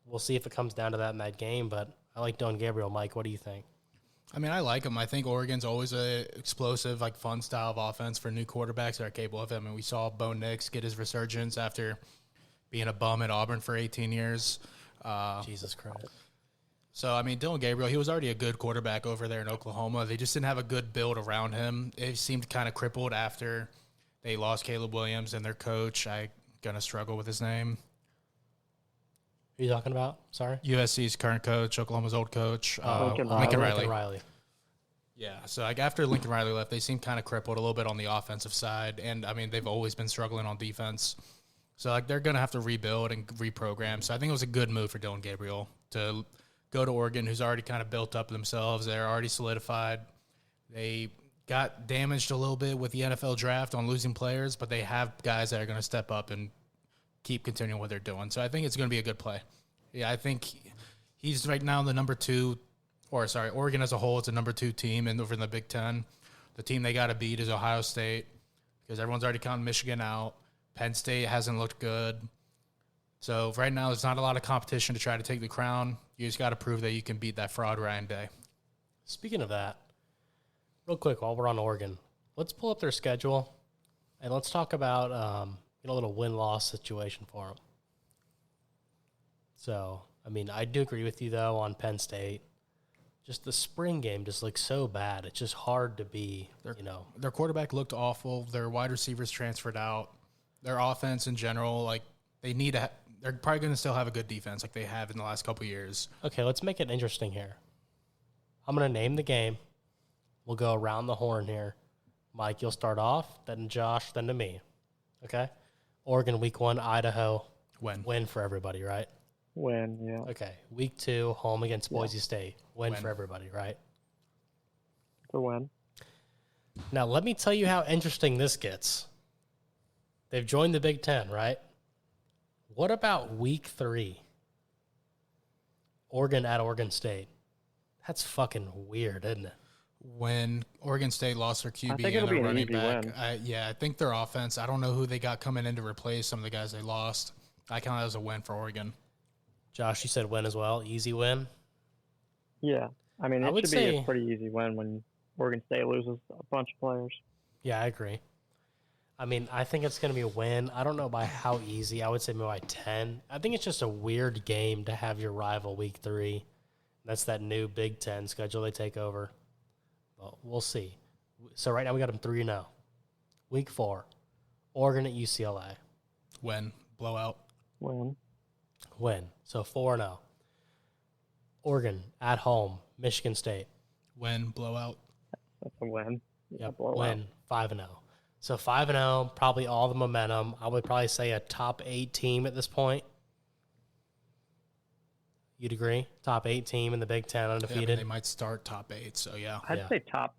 Speaker 1: we'll see if it comes down to that in that game, but I like Dillon Gabriel. Mike, what do you think?
Speaker 2: I mean, I like him. I think Oregon's always a explosive, fun style of offense for new quarterbacks that are capable of him. And we saw Bo Nix get his resurgence after being a bum at Auburn for 18 years.
Speaker 1: Jesus Christ.
Speaker 2: So, I mean, Dillon Gabriel, he was already a good quarterback over there in Oklahoma. They just didn't have a good build around him. It seemed kind of crippled after they lost Caleb Williams and their coach. I'm going to struggle with his name.
Speaker 1: Who are you talking about? Sorry?
Speaker 2: USC's current coach, Oklahoma's old coach,
Speaker 3: Lincoln
Speaker 2: Lincoln
Speaker 3: Riley.
Speaker 2: Riley.
Speaker 1: Lincoln Riley.
Speaker 2: Yeah, so after Lincoln Riley left, they seemed kind of crippled a little bit on the offensive side. And, I mean, they've always been struggling on defense. So, they're going to have to rebuild and reprogram. So, I think it was a good move for Dillon Gabriel to go to Oregon, who's already kind of built up themselves. They're already solidified. They got damaged a little bit with the NFL draft on losing players, but they have guys that are going to step up and keep continuing what they're doing. So I think it's going to be a good play. Yeah, I think he's right now the number 2, Oregon as a whole is the number 2 team over in the Big Ten. The team they got to beat is Ohio State because everyone's already counting Michigan out. Penn State hasn't looked good. So right now, there's not a lot of competition to try to take the crown. You just got to prove that you can beat that fraud Ryan Day.
Speaker 1: Speaking of that, real quick while we're on Oregon, let's pull up their schedule and let's talk about a little win-loss situation for them. So, I mean, I do agree with you, though, on Penn State. Just the spring game just looks so bad. It's just hard to be,
Speaker 2: Their quarterback looked awful. Their wide receivers transferred out. Their offense in general, they're probably going to still have a good defense like they have in the last couple of years.
Speaker 1: Okay, let's make it interesting here. I'm going to name the game. We'll go around the horn here. Mike, you'll start off, then Josh, then to me. Okay? Oregon, week 1, Idaho. Win for everybody, right?
Speaker 3: Win, yeah.
Speaker 1: Okay. Week 2, home against Boise State. Win for everybody, right?
Speaker 3: It's a win.
Speaker 1: Now, let me tell you how interesting this gets. They've joined the Big Ten, right? What about week 3? Oregon at Oregon State. That's fucking weird, isn't it?
Speaker 2: When Oregon State lost their QB
Speaker 3: I think it'll
Speaker 2: and
Speaker 3: be
Speaker 2: their
Speaker 3: an
Speaker 2: running
Speaker 3: easy
Speaker 2: back,
Speaker 3: win.
Speaker 2: I think their offense, I don't know who they got coming in to replace some of the guys they lost. I count that as a win for Oregon.
Speaker 1: Josh, you said win as well. Easy win.
Speaker 3: Yeah. I mean,
Speaker 1: I
Speaker 3: it
Speaker 1: would
Speaker 3: should be
Speaker 1: say-
Speaker 3: a pretty easy win when Oregon State loses a bunch of players.
Speaker 1: Yeah, I agree. I mean, I think it's going to be a win. I don't know by how easy. I would say maybe by 10. I think it's just a weird game to have your rival week 3. That's that new Big Ten schedule they take over. Well, we'll see. So right now we got them 3-0. Week 4, Oregon at UCLA.
Speaker 2: Win. Blowout.
Speaker 3: Win.
Speaker 1: So 4-0. Oregon at home, Michigan State.
Speaker 2: Win. Blowout.
Speaker 3: That's a win. Yeah,
Speaker 1: Yep,
Speaker 3: blowout.
Speaker 1: win 5-0. So 5-0, probably all the momentum. I would probably say a top 8 team at this point. You'd agree? Top 8 team in the Big Ten,
Speaker 2: Yeah, I mean,
Speaker 1: undefeated.
Speaker 2: they might start top 8, so yeah.
Speaker 3: I'd
Speaker 1: Yeah.
Speaker 3: say top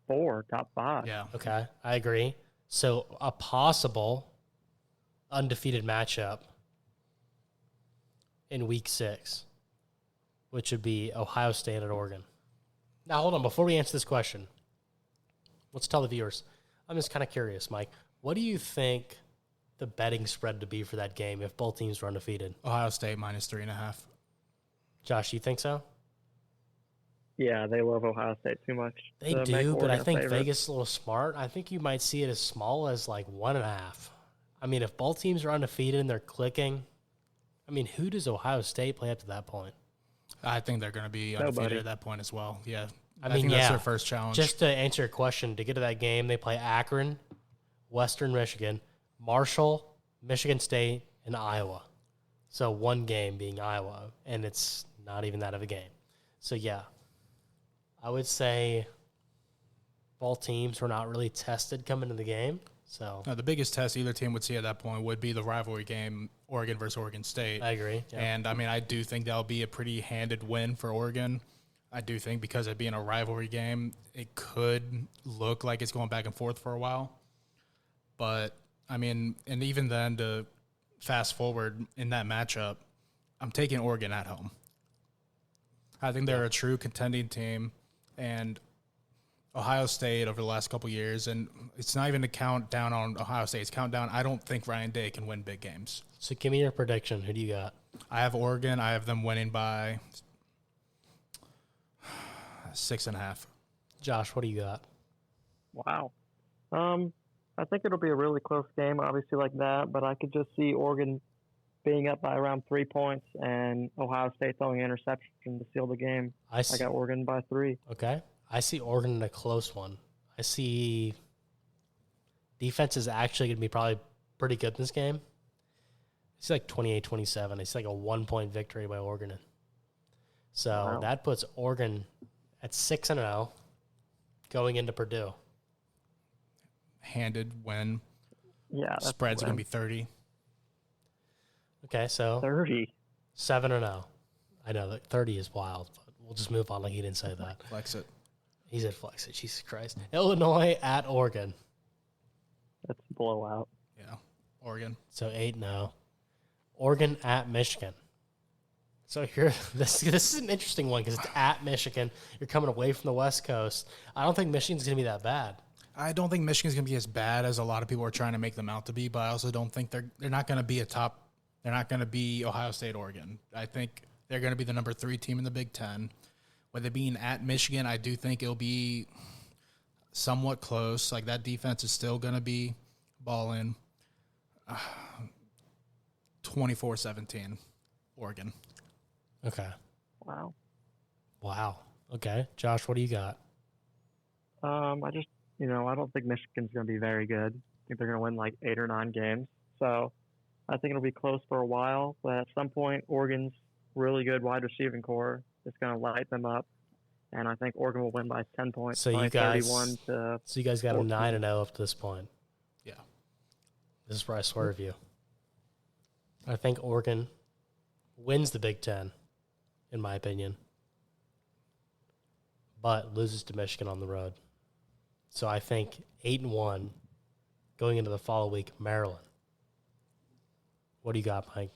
Speaker 3: 4, top 5.
Speaker 2: Yeah.
Speaker 1: Okay, I agree. So a possible undefeated matchup in week 6. which would be Ohio State at Oregon. Now, hold on. Before we answer this question, let's tell the viewers. I'm just kind of curious, Mike. What do you think the betting spread to be for that game if both teams were undefeated?
Speaker 2: Ohio State -3.5.
Speaker 1: Josh, you think so?
Speaker 3: Yeah, they love Ohio State too much.
Speaker 1: They
Speaker 3: to make
Speaker 1: do, but I
Speaker 3: Oregon a
Speaker 1: think
Speaker 3: favorite.
Speaker 1: Vegas is a little smart. I think you might see it as small as like 1.5. I mean, if both teams are undefeated and they're clicking, I mean, who does Ohio State play up to that point?
Speaker 2: I think they're going to be undefeated
Speaker 3: Nobody.
Speaker 2: at that point as well. Yeah.
Speaker 1: I mean,
Speaker 2: think that's
Speaker 1: yeah.
Speaker 2: their first challenge.
Speaker 1: Just to answer your question, to get to that game, they play Akron, Western Michigan, Marshall, Michigan State, and Iowa. So one game being Iowa, and it's not even that of a game. So, yeah, I would say both teams were not really tested coming into the game. So
Speaker 2: No, the biggest test either team would see at that point would be the rivalry game, Oregon versus Oregon State.
Speaker 1: I agree. Yeah.
Speaker 2: And, I mean, I do think that'll be a pretty handed win for Oregon. I do think because it being a rivalry game, it could look like it's going back and forth for a while. But, I mean, and even then, to fast forward in that matchup, I'm taking Oregon at home. I think they're a true contending team. And Ohio State over the last couple years, and it's not even to count down on Ohio State's countdown. I don't think Ryan Day can win big games.
Speaker 1: So give me your prediction. Who do you got?
Speaker 2: I have Oregon. I have them winning by 6.5.
Speaker 1: Josh, what do you got?
Speaker 3: Wow. I think it'll be a really close game, obviously like that, but I could just see Oregon being up by around 3 points and Ohio State throwing an interception to seal the game.
Speaker 1: I
Speaker 3: I
Speaker 1: see.
Speaker 3: got Oregon by 3.
Speaker 1: Okay. I see Oregon in a close one. I see defense is actually going to be probably pretty good in this game. It's like 28-27. It's like a 1-point victory by Oregon. So
Speaker 3: Wow.
Speaker 1: that puts Oregon at 6-0 going into Purdue.
Speaker 2: Handed win.
Speaker 3: Yeah, that's
Speaker 2: Spreads are
Speaker 3: win.
Speaker 2: going to be 30.
Speaker 1: Okay, so
Speaker 3: 30.
Speaker 1: 7-0. I know that 30 is wild, but we'll just move on like he didn't say that.
Speaker 2: Flex it.
Speaker 1: He said flex it. Jesus Christ. Illinois at Oregon.
Speaker 3: That's a blowout.
Speaker 2: Yeah. Oregon.
Speaker 1: So 8-0. Oregon at Michigan. So here, this is an interesting one because it's at Michigan. You're coming away from the West Coast. I don't think Michigan's going to be that bad.
Speaker 2: I don't think Michigan's going to be as bad as a lot of people are trying to make them out to be, but I also don't think they're not going to be they're not going to be Ohio State, Oregon. I think they're going to be the number 3 team in the Big Ten. With it being at Michigan, I do think it'll be somewhat close. Like, that defense is still going to be balling. 24-17, Oregon.
Speaker 1: Okay.
Speaker 3: Wow.
Speaker 1: Wow. Okay. Josh, what do you got?
Speaker 3: I just, I don't think Michigan's going to be very good. I think they're going to win like 8 or 9 games. So I think it'll be close for a while. But at some point, Oregon's really good wide receiving core is going to light them up. And I think Oregon will win by 10 points.
Speaker 1: So
Speaker 3: by
Speaker 1: you guys,
Speaker 3: 31 to
Speaker 1: so you guys got a
Speaker 3: 14.
Speaker 1: 9-0 up to this point.
Speaker 2: Yeah.
Speaker 1: This is where I swerve you. I think Oregon wins the Big Ten, in my opinion, but loses to Michigan on the road. So I think 8-1 going into the following week, Maryland. What do you got, Mike?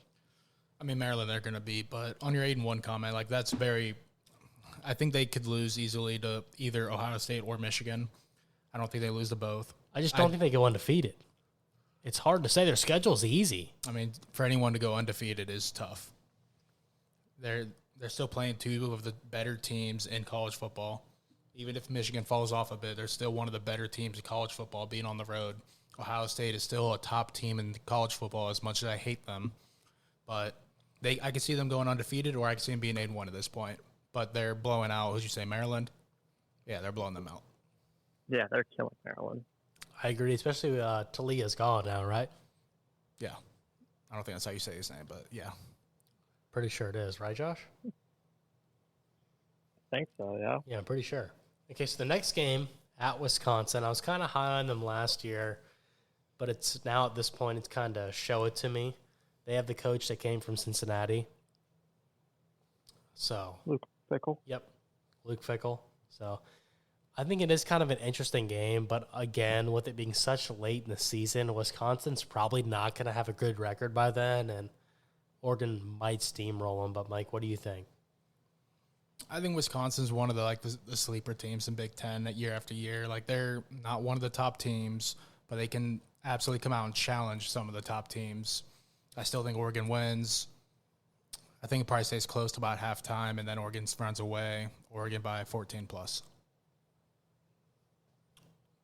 Speaker 2: I mean, Maryland they're going to beat, but on your 8-1 comment, like, that's very – I think they could lose easily to either Ohio State or Michigan. I don't think they lose to both.
Speaker 1: I just don't think they go undefeated. It's hard to say. Their schedule's easy.
Speaker 2: I mean, for anyone to go undefeated is tough. They're still playing 2 of the better teams in college football. Even if Michigan falls off a bit, they're still one of the better teams in college football being on the road. Ohio State is still a top team in college football as much as I hate them. But I can see them going undefeated, or I can see them being 8-1 at this point. But they're blowing out, who'd you say, Maryland? Yeah, they're blowing them out.
Speaker 3: Yeah, they're killing Maryland.
Speaker 1: I agree, especially Talia's gone now, right?
Speaker 2: Yeah. I don't think that's how you say his name, but yeah.
Speaker 1: Pretty sure it is, right, Josh?
Speaker 3: I think so, yeah.
Speaker 1: Yeah, I'm pretty sure. Okay, so the next game at Wisconsin, I was kind of high on them last year, but it's now at this point, it's kind of show it to me. They have the coach that came from Cincinnati. So,
Speaker 3: Luke Fickle.
Speaker 1: yep, Luke Fickle. So, I think it is kind of an interesting game, but again, with it being such late in the season, Wisconsin's probably not going to have a good record by then, and Oregon might steamroll them. But, Mike, what do you think?
Speaker 2: I think Wisconsin's one of the sleeper teams in Big Ten year after year. Like, they're not one of the top teams, but they can absolutely come out and challenge some of the top teams. I still think Oregon wins. I think it probably stays close to about halftime, and then Oregon runs away. Oregon by 14 plus.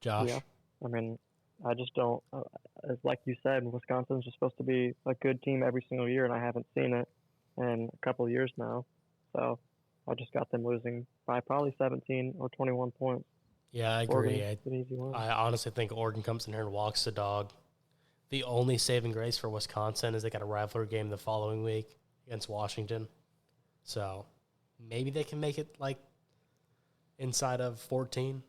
Speaker 1: Josh?
Speaker 3: Yeah. I mean, I just don't. Like you said, Wisconsin's just supposed to be a good team every single year, and I haven't seen it in a couple of years now. So I just got them losing by probably 17 or 21 points.
Speaker 1: Yeah, I agree.
Speaker 3: Oregon's an easy one.
Speaker 1: I honestly think Oregon comes in here and walks the dog. The only saving grace for Wisconsin is they got a rivalry game the following week against Washington. So maybe they can make it like inside of 14.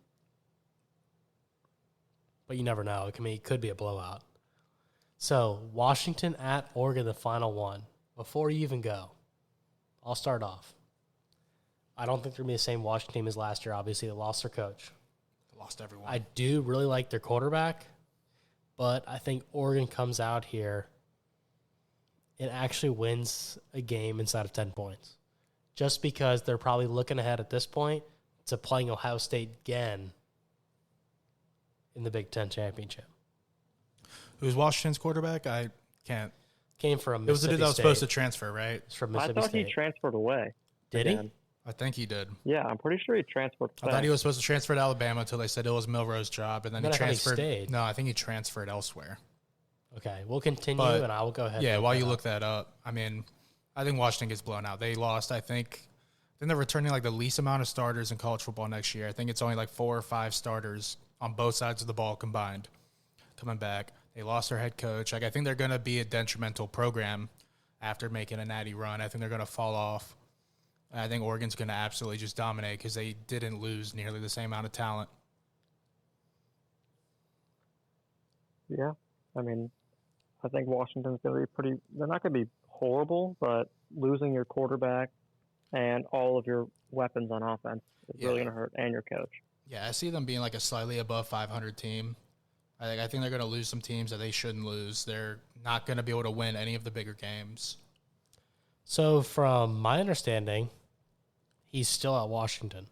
Speaker 1: But you never know. It could be a blowout. So Washington at Oregon, the final one. Before you even go, I'll start off. I don't think they're going to be the same Washington team as last year. Obviously, they lost their coach.
Speaker 2: They lost everyone.
Speaker 1: I do really like their quarterback, but I think Oregon comes out here and actually wins a game inside of 10 points. Just because they're probably looking ahead at this point to playing Ohio State again in the Big Ten championship.
Speaker 2: Who's Washington's quarterback? I can't.
Speaker 1: Came from
Speaker 2: It was the
Speaker 1: Mississippi
Speaker 2: dude that was
Speaker 1: State.
Speaker 2: supposed to transfer, right?
Speaker 1: It's from
Speaker 3: I
Speaker 1: Mississippi
Speaker 3: thought
Speaker 1: State.
Speaker 3: he transferred away.
Speaker 1: Did
Speaker 3: again.
Speaker 2: I think he did.
Speaker 3: Yeah, I'm pretty sure he transferred.
Speaker 2: I thought he was supposed to transfer to Alabama until they said it was Milroe's job, and then
Speaker 1: Then
Speaker 2: he
Speaker 1: I thought he
Speaker 2: transferred.
Speaker 1: stayed.
Speaker 2: No, I think he transferred elsewhere.
Speaker 1: Okay, we'll continue,
Speaker 2: But,
Speaker 1: and I will go ahead.
Speaker 2: Yeah,
Speaker 1: and
Speaker 2: while
Speaker 1: that
Speaker 2: you
Speaker 1: up.
Speaker 2: look that up, I mean, I think Washington gets blown out. They lost, I think they're returning like the least amount of starters in college football next year. I think it's only like 4 or 5 starters on both sides of the ball combined coming back. They lost their head coach. Like, I think they're going to be a detrimental program after making a natty run. I think they're going to fall off. I think Oregon's going to absolutely just dominate because they didn't lose nearly the same amount of talent.
Speaker 3: Yeah, I mean, I think Washington's going to be pretty. They're not going to be horrible, but losing your quarterback and all of your weapons on offense is really going to hurt, and your coach.
Speaker 2: Yeah, I see them being like a slightly above 500 team. I think they're going to lose some teams that they shouldn't lose. They're not going to be able to win any of the bigger games.
Speaker 1: So, from my understanding, he's still at Washington.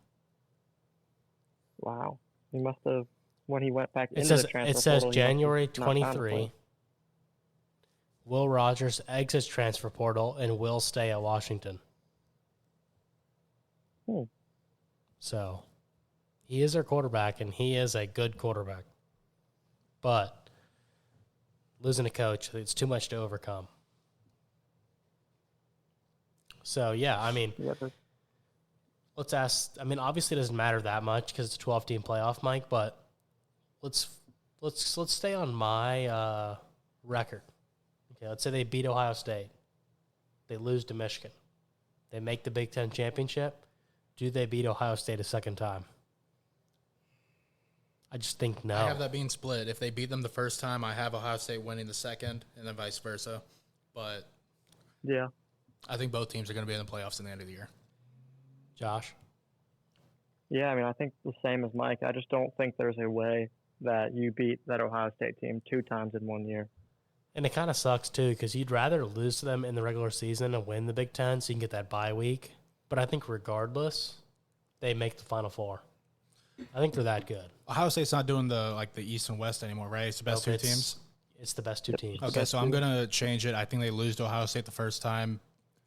Speaker 3: Wow, he must have when he went back
Speaker 1: It
Speaker 3: into
Speaker 1: says
Speaker 3: the transfer
Speaker 1: it says
Speaker 3: portal,
Speaker 1: January
Speaker 3: he must have not found a
Speaker 1: 23.
Speaker 3: place.
Speaker 1: Will Rogers exits transfer portal and will stay at Washington. So, he is their quarterback, and he is a good quarterback. But losing a coach, it's too much to overcome. So, yeah, I mean,
Speaker 3: Yeah,
Speaker 1: let's ask. I mean, obviously, it doesn't matter that much because it's a 12-team playoff, Mike. But let's stay on my record. Okay, let's say they beat Ohio State. They lose to Michigan. They make the Big Ten championship. Do they beat Ohio State a second time? I just think no.
Speaker 2: I have that being split. If they beat them the first time, I have Ohio State winning the second, and then vice versa. But
Speaker 3: yeah.
Speaker 2: I think both teams are going to be in the playoffs at the end of the year.
Speaker 1: Josh?
Speaker 3: Yeah, I mean, I think the same as Mike. I just don't think there's a way that you beat that Ohio State team 2 times in 1 year.
Speaker 1: And it kind of sucks, too, because you'd rather lose to them in the regular season and win the Big Ten so you can get that bye week. But I think regardless, they make the Final Four. I think they're that good.
Speaker 2: Ohio State's not doing the East and West anymore, right? It's the best
Speaker 1: Nope,
Speaker 2: two teams.
Speaker 1: It's the best two teams.
Speaker 2: Okay, so I'm gonna change it. I think they lose to Ohio State the first time,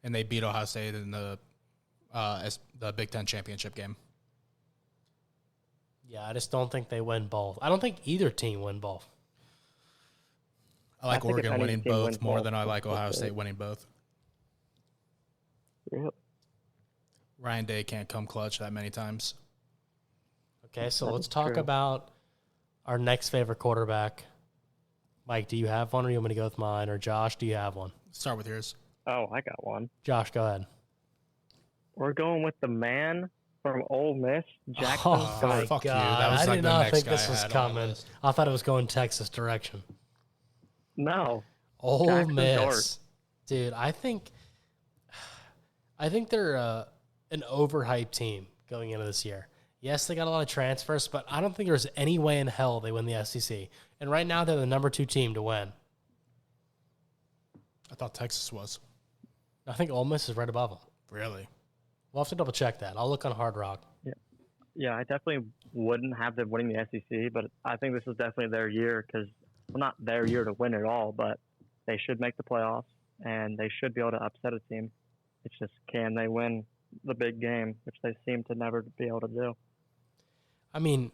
Speaker 2: and they beat Ohio State in the Big Ten championship game.
Speaker 1: Yeah, I just don't think they win both. I don't think either team win both.
Speaker 2: I like
Speaker 3: I think if
Speaker 2: Oregon
Speaker 3: any
Speaker 2: winning
Speaker 3: team
Speaker 2: both
Speaker 3: wins
Speaker 2: more
Speaker 3: both,
Speaker 2: than I like
Speaker 3: it's
Speaker 2: Ohio
Speaker 3: okay.
Speaker 2: State winning both.
Speaker 3: Yep.
Speaker 2: Ryan Day can't come clutch that many times.
Speaker 1: Okay, so
Speaker 3: That
Speaker 1: let's
Speaker 3: is
Speaker 1: talk
Speaker 3: true.
Speaker 1: about our next favorite quarterback. Mike, do you have one, or you want me to go with mine? Or Josh, do you have one?
Speaker 2: Start with yours.
Speaker 3: Oh, I got one.
Speaker 1: Josh, go ahead.
Speaker 3: We're going with the man from Ole Miss, Jackson
Speaker 1: Oh,
Speaker 3: Dart.
Speaker 1: my
Speaker 2: fuck you.
Speaker 1: God.
Speaker 2: That was
Speaker 1: I
Speaker 2: like
Speaker 1: did
Speaker 2: the
Speaker 1: not
Speaker 2: next
Speaker 1: think
Speaker 2: guy
Speaker 1: this
Speaker 2: I
Speaker 1: was
Speaker 2: had on my
Speaker 1: coming.
Speaker 2: list.
Speaker 1: I thought it was going Texas direction.
Speaker 3: No.
Speaker 1: Ole
Speaker 3: Jackson
Speaker 1: Miss.
Speaker 3: Dart.
Speaker 1: Dude, I think they're an overhyped team going into this year. Yes, they got a lot of transfers, but I don't think there's any way in hell they win the SEC. And right now, they're the number 2 team to win.
Speaker 2: I thought Texas was.
Speaker 1: I think Ole Miss is right above them.
Speaker 2: Really?
Speaker 1: We'll have to double check that. I'll look on Hard Rock.
Speaker 3: Yeah, I definitely wouldn't have them winning the SEC, but I think this is definitely their year because, well, not their year to win it all, but they should make the playoffs and they should be able to upset a team. It's just, can they win the big game, which they seem to never be able to do.
Speaker 1: I mean,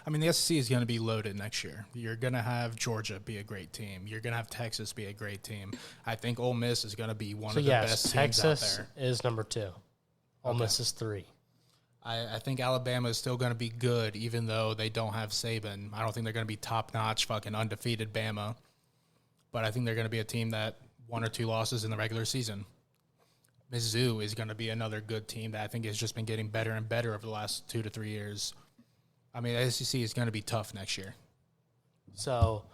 Speaker 2: the SEC is going to be loaded next year. You're going to have Georgia be a great team. You're going to have Texas be a great team. I think Ole Miss is going to be one of the best teams out there.
Speaker 1: Texas is number 2. Ole Miss is 3.
Speaker 2: I think Alabama is still going to be good, even though they don't have Saban. I don't think they're going to be top-notch, fucking undefeated Bama. But I think they're going to be a team that 1 or 2 losses in the regular season. Mizzou is going to be another good team that I think has just been getting better and better over the last 2 to 3 years. The SEC is going to be tough next year.
Speaker 1: So,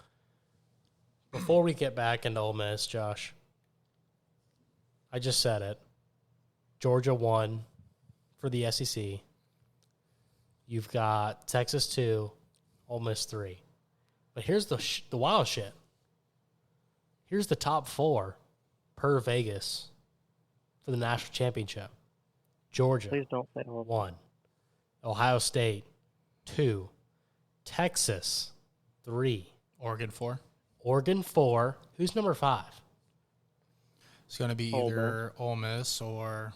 Speaker 1: before we get back into Ole Miss, Josh, I just said it. Georgia 1 for the SEC. You've got Texas 2, Ole Miss 3. But here's the wild shit. Here's the top 4 per Vegas for the national championship. Georgia,
Speaker 3: Please don't say
Speaker 1: 1. Ohio State, 2. Texas, 3.
Speaker 2: Oregon 4.
Speaker 1: Oregon, 4. Who's number 5?
Speaker 2: It's going to be either Ole Miss or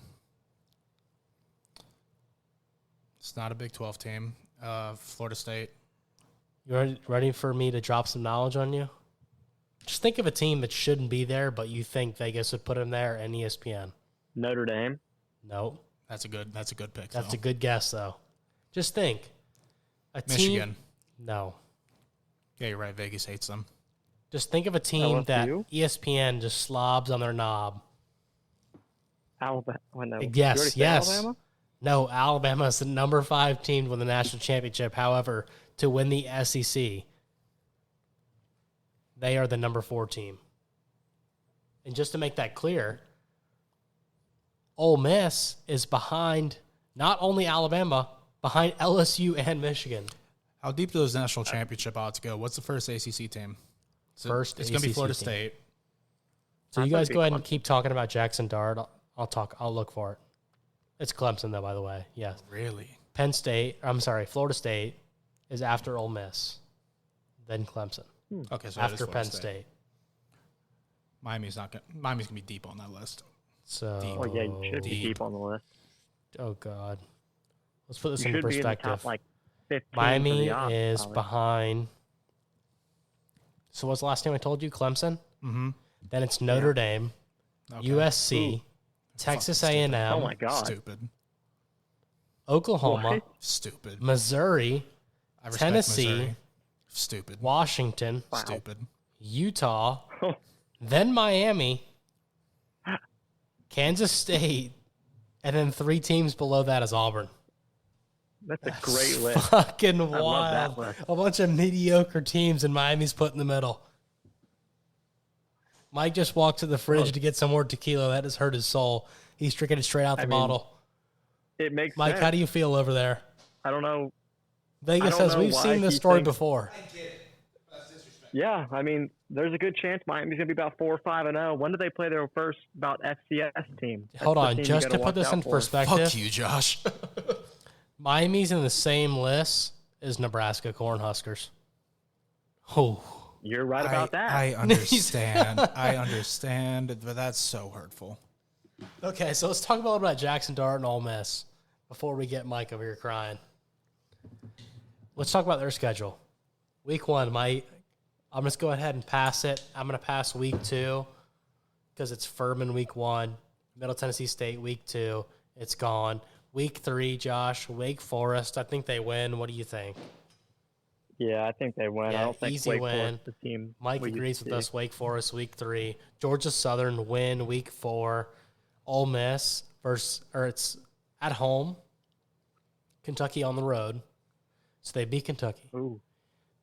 Speaker 2: it's not a Big 12 team. Florida State.
Speaker 1: You ready for me to drop some knowledge on you? Just think of a team that shouldn't be there, but you think Vegas would put them there and ESPN.
Speaker 3: Notre Dame.
Speaker 1: Nope.
Speaker 2: That's a good pick.
Speaker 1: That's a good guess, though. Just think.
Speaker 2: Michigan.
Speaker 1: No.
Speaker 2: Yeah, you're right. Vegas hates them.
Speaker 1: Just think of a team that
Speaker 3: LSU?
Speaker 1: ESPN just slobs on their knob.
Speaker 3: Alabama. Oh, no.
Speaker 1: Yes.
Speaker 3: Alabama?
Speaker 1: No, Alabama is the number 5 team to win the national championship. However, to win the SEC, they are the number 4 team. And just to make that clear, Ole Miss is behind not only Alabama, behind LSU and Michigan.
Speaker 2: How deep do those national championship odds go? What's the first ACC team? It's going to be Florida State.
Speaker 1: So you guys go ahead and keep talking about Jackson Dart. I'll look for it. It's Clemson, though, by the way. Yeah.
Speaker 2: Really?
Speaker 1: Florida State is after Ole Miss, then Clemson.
Speaker 2: Okay, so
Speaker 1: after Penn State.
Speaker 2: Miami's gonna be deep on that list.
Speaker 1: So,
Speaker 3: Oh, yeah, you should be deep on the list.
Speaker 1: Oh, God. Let's put this
Speaker 3: You
Speaker 1: into
Speaker 3: should be in the
Speaker 1: perspective.
Speaker 3: top, 15
Speaker 1: Miami
Speaker 3: for the odds,
Speaker 1: is
Speaker 3: probably.
Speaker 1: behind. So what's the last name I told you? Clemson?
Speaker 2: Mm-hmm.
Speaker 1: Then it's Notre Dame,
Speaker 2: Okay.
Speaker 1: USC, Texas
Speaker 2: Fucking
Speaker 1: A&M,
Speaker 3: Oh, my God.
Speaker 2: Stupid.
Speaker 1: Oklahoma,
Speaker 3: What?
Speaker 2: Stupid.
Speaker 1: Missouri,
Speaker 2: I respect
Speaker 1: Tennessee,
Speaker 2: Missouri. Stupid.
Speaker 1: Washington,
Speaker 3: Wow.
Speaker 2: Stupid.
Speaker 1: Utah, then Miami, Kansas State, and then 3 teams below that is Auburn.
Speaker 3: That's a great list.
Speaker 1: Fucking
Speaker 3: love that
Speaker 1: wild.
Speaker 3: list.
Speaker 1: A bunch of mediocre teams, and Miami's put in the middle. Mike just walked to the fridge to get some more tequila. That has hurt his soul. He's drinking it straight out the bottle.
Speaker 3: It makes
Speaker 1: Mike,
Speaker 3: sense.
Speaker 1: how do you feel over there?
Speaker 3: I don't know.
Speaker 1: Vegas
Speaker 3: I don't
Speaker 1: says
Speaker 3: know
Speaker 1: we've
Speaker 3: why
Speaker 1: seen this
Speaker 3: he
Speaker 1: story
Speaker 3: thinks-
Speaker 1: before.
Speaker 3: Yeah, there's a good chance Miami's going to be about 4-5-0. When do they play their first FCS team? That's
Speaker 1: Hold
Speaker 3: the
Speaker 1: on,
Speaker 3: team you
Speaker 1: just
Speaker 3: gotta
Speaker 1: to put
Speaker 3: watch
Speaker 1: this
Speaker 3: out
Speaker 1: in
Speaker 3: for.
Speaker 1: perspective,
Speaker 2: Fuck you, Josh.
Speaker 1: Miami's in the same list as Nebraska Cornhuskers. Oh,
Speaker 3: You're right about that.
Speaker 2: I understand. I understand, but that's so hurtful.
Speaker 1: okay. So let's talk a little about Jackson Dart and Ole Miss before we get Mike over here crying. Let's talk about their schedule. Week 1, Mike. I'm just go ahead and pass it. I'm going to pass week 2 because it's Furman week 1, Middle Tennessee State week 2. It's gone. Week 3, Josh, Wake Forest. I think they win. What do you think?
Speaker 3: Yeah, I think they win.
Speaker 1: Yeah,
Speaker 3: I don't think
Speaker 1: easy
Speaker 3: Wake
Speaker 1: win.
Speaker 3: Forest is the team.
Speaker 1: Mike
Speaker 3: we
Speaker 1: agrees
Speaker 3: used
Speaker 1: with
Speaker 3: to
Speaker 1: us.
Speaker 3: see.
Speaker 1: Wake Forest week 3. Georgia Southern win week 4. Ole Miss it's at home. Kentucky on the road. So they beat Kentucky.
Speaker 3: Ooh,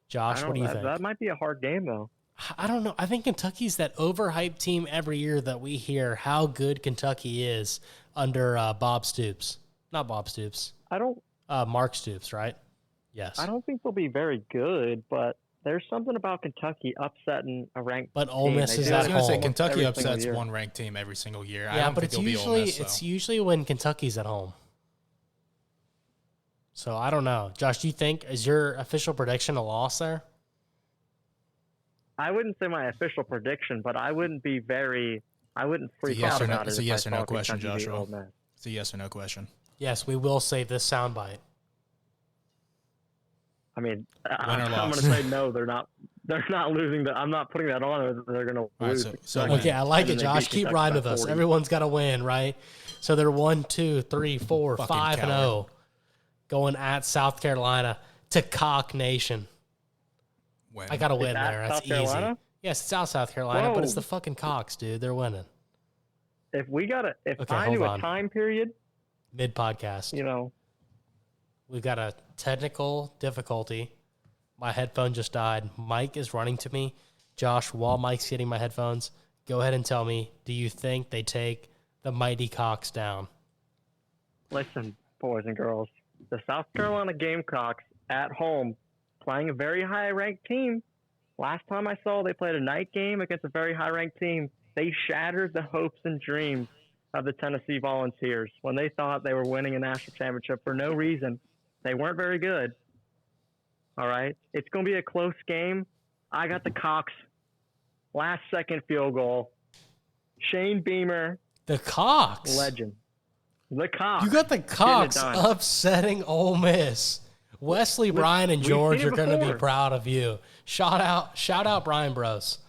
Speaker 1: Josh, what do you think?
Speaker 3: That might be a hard game, though.
Speaker 1: I don't know. I think Kentucky's that overhyped team every year that we hear how good Kentucky is under Bob Stoops. Not Bob Stoops.
Speaker 3: I don't
Speaker 1: Mark Stoops, right? Yes.
Speaker 3: think they'll be very good, but there's something about Kentucky upsetting a ranked
Speaker 1: But Ole
Speaker 3: team.
Speaker 1: Miss
Speaker 3: They
Speaker 1: is
Speaker 3: do
Speaker 1: at
Speaker 3: it
Speaker 2: I was going to say
Speaker 1: home.
Speaker 2: Kentucky
Speaker 3: every single
Speaker 2: upsets
Speaker 3: year.
Speaker 2: one ranked team every single year. I
Speaker 1: Yeah,
Speaker 2: don't
Speaker 1: but
Speaker 2: think
Speaker 1: it's
Speaker 2: it'll be
Speaker 1: usually
Speaker 2: Ole Miss,
Speaker 1: it's
Speaker 2: so.
Speaker 1: usually when Kentucky's at home. So I don't know, Josh. Do you think is your official prediction a loss there?
Speaker 3: I wouldn't say my official prediction, but I wouldn't freak
Speaker 2: yes
Speaker 3: out
Speaker 2: or no-
Speaker 3: about it.
Speaker 2: it's a
Speaker 3: if
Speaker 2: yes
Speaker 3: I
Speaker 2: or no
Speaker 3: saw
Speaker 2: question,
Speaker 3: Kentucky beat
Speaker 2: Joshua.
Speaker 3: Ole Miss.
Speaker 2: It's a yes or no question.
Speaker 1: Yes, we will save this soundbite.
Speaker 3: I mean,
Speaker 2: Win or
Speaker 3: I'm
Speaker 2: loss?
Speaker 3: going to say no. They're not losing. I'm not putting that on. They're going to
Speaker 2: right,
Speaker 3: lose.
Speaker 2: so
Speaker 3: Kentucky.
Speaker 1: Okay, I like
Speaker 3: And
Speaker 1: it,
Speaker 3: they
Speaker 1: Josh.
Speaker 3: beat
Speaker 1: Keep
Speaker 3: Kentucky
Speaker 1: riding
Speaker 3: by
Speaker 1: with us.
Speaker 3: 40.
Speaker 1: Everyone's got to win, right? So they're 1, 2, 3, 4,
Speaker 2: Fucking
Speaker 1: 5 and
Speaker 2: coward.
Speaker 1: 0, going at South Carolina to Cock Nation.
Speaker 2: Win.
Speaker 1: I got to win
Speaker 3: that
Speaker 1: there. That's
Speaker 3: South Carolina?
Speaker 1: easy. Yes, it's South Carolina, but it's
Speaker 3: Whoa.
Speaker 1: the fucking Cocks, dude. They're winning.
Speaker 3: If
Speaker 1: Okay,
Speaker 3: I
Speaker 1: hold
Speaker 3: knew
Speaker 1: on.
Speaker 3: a time period,
Speaker 1: Mid podcast.
Speaker 3: you know,
Speaker 1: We've got a technical difficulty. My headphone just died. Mike is running to me. Josh, while Mike's getting my headphones, go ahead and tell me, do you think they take the mighty Cocks down?
Speaker 3: listen, boys and girls, the South Carolina Gamecocks at home playing a very high-ranked team. Last time I saw they played a night game against a very high-ranked team, they shattered the hopes and dreams of the Tennessee Volunteers when they thought they were winning a national championship for no reason. They weren't very good. All right? It's going to be a close game. I got the Cocks. Last-second field goal. Shane Beamer,
Speaker 1: The Cocks.
Speaker 3: legend. The Cocks.
Speaker 1: You got the Cocks
Speaker 3: done.
Speaker 1: upsetting Ole Miss. Wesley, Brian, and
Speaker 3: we've
Speaker 1: George
Speaker 3: seen
Speaker 1: are
Speaker 3: it
Speaker 1: going to be
Speaker 3: before.
Speaker 1: proud of you. Shout out, Brian Bros.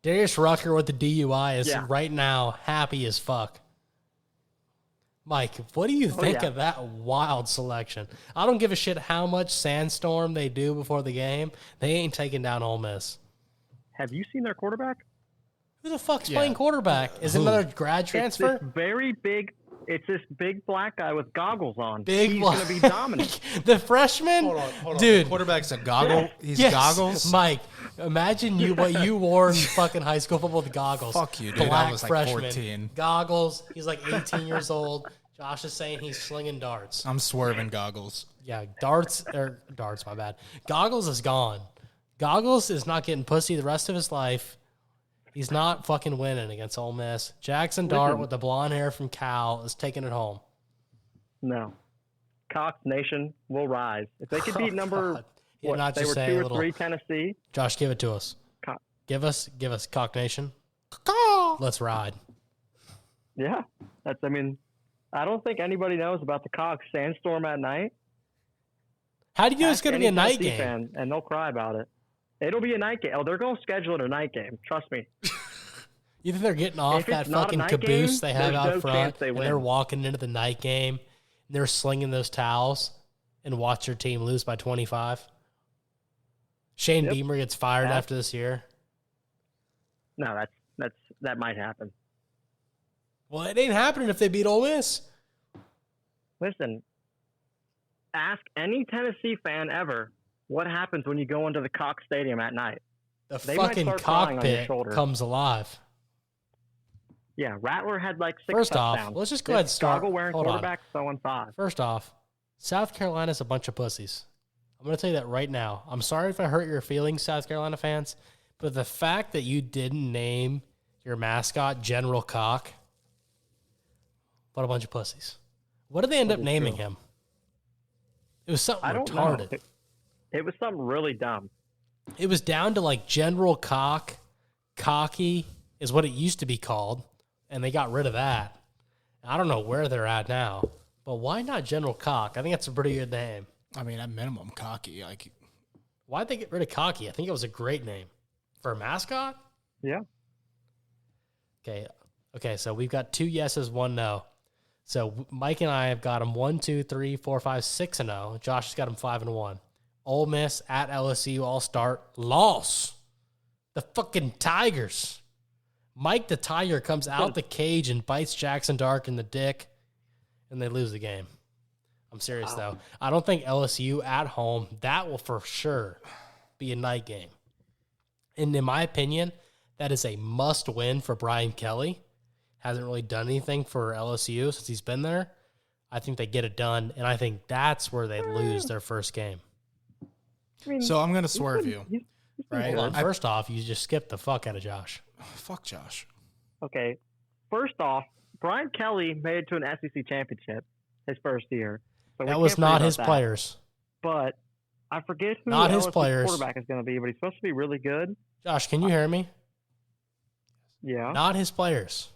Speaker 1: Darius Rucker with the DUI is
Speaker 3: Yeah.
Speaker 1: right now happy as fuck. Mike, what do you think
Speaker 3: yeah.
Speaker 1: of that wild selection? I don't give a shit how much sandstorm they do before the game. They ain't taking down Ole Miss.
Speaker 3: Have you seen their quarterback?
Speaker 1: Who the fuck's
Speaker 2: Yeah.
Speaker 1: playing quarterback? Is it
Speaker 2: Who?
Speaker 1: another grad transfer?
Speaker 3: It's this very big. It's this big black guy with goggles on.
Speaker 1: Big
Speaker 3: He's
Speaker 1: black-
Speaker 3: going to be dominant.
Speaker 1: The freshman?
Speaker 2: Hold on.
Speaker 1: Dude.
Speaker 2: The quarterback's a goggle. He's
Speaker 1: Yes,
Speaker 2: goggles.
Speaker 1: Mike, imagine what you wore in fucking high school football with goggles.
Speaker 2: Fuck you, dude. I
Speaker 1: Black
Speaker 2: was like
Speaker 1: freshman,
Speaker 2: 14.
Speaker 1: Goggles. He's like 18 years old. Josh is saying he's slinging darts.
Speaker 2: I'm swerving goggles.
Speaker 1: Yeah, darts, my bad. Goggles is gone. Goggles is not getting pussy the rest of his life. He's not fucking winning against Ole Miss. Jackson Dart
Speaker 3: Listen.
Speaker 1: with the blonde hair from Cal is taking it home.
Speaker 3: No. Cox Nation will rise. If they could beat number,
Speaker 1: God. He did not
Speaker 3: they
Speaker 1: just
Speaker 3: were
Speaker 1: say
Speaker 3: 2
Speaker 1: a
Speaker 3: or
Speaker 1: little.
Speaker 3: 3 Tennessee.
Speaker 1: Josh, give it to us.
Speaker 3: Co-
Speaker 1: Give us Cock Nation. Let's ride.
Speaker 3: Yeah. I don't think anybody knows about the Cox sandstorm at night.
Speaker 1: How do you know it's
Speaker 3: Ask
Speaker 1: going to be a
Speaker 3: any
Speaker 1: night
Speaker 3: Tennessee
Speaker 1: game?
Speaker 3: fan, and they'll cry about it. It'll be a night game. Oh, they're going to schedule it a night game. Trust me.
Speaker 1: You think they're getting off
Speaker 3: If it's
Speaker 1: that
Speaker 3: not a
Speaker 1: fucking
Speaker 3: night
Speaker 1: caboose
Speaker 3: game,
Speaker 1: they have
Speaker 3: there's
Speaker 1: out
Speaker 3: no
Speaker 1: front,
Speaker 3: chance they
Speaker 1: and
Speaker 3: win.
Speaker 1: they're walking into the night game, and they're slinging those towels, and watch their team lose by 25? Shane
Speaker 3: Yep.
Speaker 1: Beamer gets fired
Speaker 3: Yeah.
Speaker 1: after this year.
Speaker 3: No, that might happen.
Speaker 1: Well, it ain't happening if they beat Ole Miss.
Speaker 3: Listen, ask any Tennessee fan ever what happens when you go into the Cox Stadium at night.
Speaker 1: The
Speaker 3: They might
Speaker 1: fucking
Speaker 3: start crying on your
Speaker 1: cockpit
Speaker 3: shoulder.
Speaker 1: comes alive.
Speaker 3: Yeah, Rattler had like 6
Speaker 1: First off,
Speaker 3: touchdowns.
Speaker 1: let's just go ahead and start.
Speaker 3: Goggle-wearing
Speaker 1: Hold on.
Speaker 3: quarterback, so on 5.
Speaker 1: First off, South Carolina's a bunch of pussies. I'm going to tell you that right now. I'm sorry if I hurt your feelings, South Carolina fans, but the fact that you didn't name your mascot General Cock, what a bunch of pussies. What did they end up
Speaker 3: is
Speaker 1: naming
Speaker 3: true.
Speaker 1: him? It was something
Speaker 3: I don't
Speaker 1: retarded.
Speaker 3: know. It was something really dumb.
Speaker 1: It was down to like General Cock, Cocky is what it used to be called, and they got rid of that. I don't know where they're at now, but why not General Cock? I think that's a pretty good name.
Speaker 2: I mean, at minimum, cocky. Like,
Speaker 1: Why'd they get rid of Cocky? I think it was a great name. For a mascot?
Speaker 3: Yeah.
Speaker 1: Okay, so we've got 2 yeses, 1 no. So Mike and I have got them 1, 2, 3, 4, 5, 6 and 0. Josh has got them 5 and 1. Ole Miss at LSU all start loss. The fucking Tigers. Mike the Tiger comes out the cage and bites Jackson Dart in the dick, and they lose the game. I'm serious though. I don't think LSU at home, that will for sure be a night game. And in my opinion, that is a must win for Brian Kelly. Hasn't really done anything for LSU since he's been there. I think they get it done, and I think that's where they lose their first game.
Speaker 3: I mean,
Speaker 2: so I'm going to swerve you.
Speaker 1: Right.
Speaker 3: Hold on.
Speaker 1: First off, you just skipped the fuck out of Josh.
Speaker 2: Fuck Josh.
Speaker 3: Okay. First off, Brian Kelly made it to an SEC championship his first year. So
Speaker 1: That was not his players.
Speaker 3: But I forget who
Speaker 1: Not his
Speaker 3: LSU's
Speaker 1: players.
Speaker 3: quarterback is going to be, but he's supposed to be really good.
Speaker 1: Josh, can you hear me?
Speaker 3: Yeah.
Speaker 1: Not his players.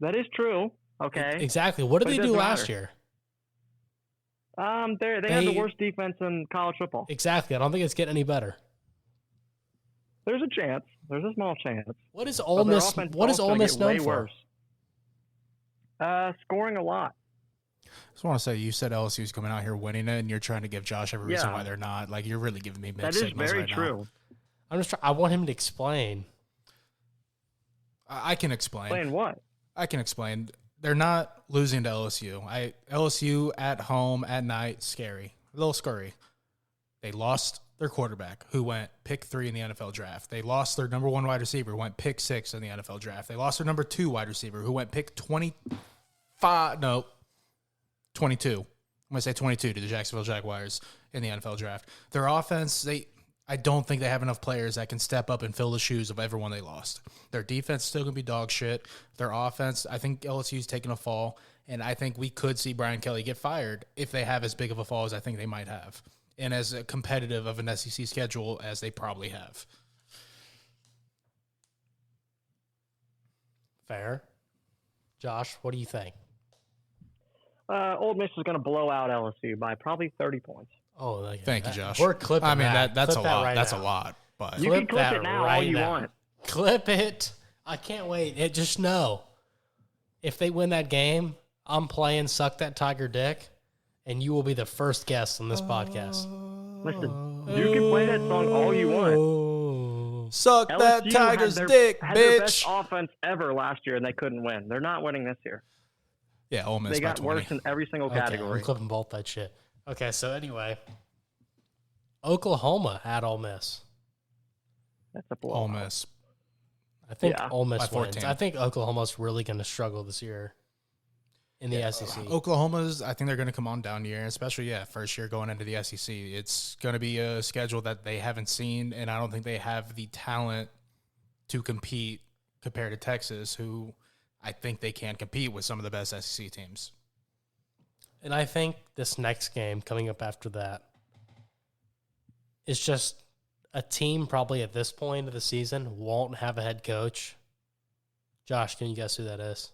Speaker 3: That is true. Okay.
Speaker 1: Exactly. What did
Speaker 3: But it
Speaker 1: they do
Speaker 3: doesn't
Speaker 1: last
Speaker 3: matter.
Speaker 1: year?
Speaker 3: They had the worst defense in college football.
Speaker 1: Exactly. I don't think it's getting any better.
Speaker 3: There's a chance. There's a small chance.
Speaker 1: What is
Speaker 3: But
Speaker 1: Ole
Speaker 3: their
Speaker 1: Miss?
Speaker 3: offense
Speaker 1: What is
Speaker 3: also
Speaker 1: Ole Miss
Speaker 3: get
Speaker 1: known
Speaker 3: way
Speaker 1: for?
Speaker 3: worse. Scoring a lot.
Speaker 2: I just want to say, you said LSU's coming out here winning it, and you're trying to give Josh every reason
Speaker 3: Yeah.
Speaker 2: why they're not. Like, you're really giving me
Speaker 3: That
Speaker 2: mixed
Speaker 3: is
Speaker 2: signals
Speaker 3: very
Speaker 2: right
Speaker 3: true.
Speaker 1: I'm just. I want him to explain.
Speaker 2: I can explain.
Speaker 3: Playing what?
Speaker 2: I can explain. They're not losing to LSU. LSU at home at night, scary. A little scurry. They lost their quarterback, who went pick 3 in the NFL draft. They lost their number 1 wide receiver, who went pick 6 in the NFL draft. They lost their number 2 wide receiver, who went pick 22. I'm going to say 22 to the Jacksonville Jaguars in the NFL draft. Their offense, I don't think they have enough players that can step up and fill the shoes of everyone they lost. Their defense is still going to be dog shit. Their offense, I think LSU's taking a fall, and I think we could see Brian Kelly get fired if they have as big of a fall as I think they might have, and as competitive of an SEC schedule as they probably have.
Speaker 1: Fair. Josh, what do you think?
Speaker 3: Ole Miss is going to blow out LSU by probably 30 points.
Speaker 1: Oh,
Speaker 2: Thank you, Josh.
Speaker 1: We're clipping.
Speaker 2: I mean, that's
Speaker 1: Clip
Speaker 2: a lot.
Speaker 1: right
Speaker 2: That's
Speaker 1: now.
Speaker 2: a lot. But
Speaker 3: You
Speaker 1: Clip
Speaker 3: can clip
Speaker 1: that
Speaker 3: it now
Speaker 1: right
Speaker 3: all you
Speaker 1: now.
Speaker 3: want.
Speaker 1: Clip it. I can't wait. Just know, if they win that game, I'm playing "Suck That Tiger Dick," and you will be the first guest on this podcast.
Speaker 3: Listen, you can play that song all you want.
Speaker 2: Suck that
Speaker 3: LSU
Speaker 2: Tiger's
Speaker 3: had
Speaker 2: dick,
Speaker 3: their best
Speaker 2: bitch.
Speaker 3: offense ever last year, and they couldn't win. They're not winning this year.
Speaker 2: Yeah, Ole Miss
Speaker 3: They
Speaker 2: by
Speaker 3: got
Speaker 2: 20.
Speaker 3: worse in every single
Speaker 1: Okay,
Speaker 3: category.
Speaker 1: I'm clipping both that shit. Okay, so anyway, Oklahoma at Ole Miss.
Speaker 3: That's a blow.
Speaker 2: Ole Miss.
Speaker 1: I think
Speaker 3: Yeah.
Speaker 1: Ole Miss
Speaker 2: By 14.
Speaker 1: wins. I think Oklahoma's really going to struggle this year in the SEC.
Speaker 2: Oklahoma's, I think they're going to come on down year, especially, first year going into the SEC. It's going to be a schedule that they haven't seen, and I don't think they have the talent to compete compared to Texas, who I think they can compete with some of the best SEC teams.
Speaker 1: And I think this next game coming up after that is just a team probably at this point of the season won't have a head coach. Josh, can you guess who that is?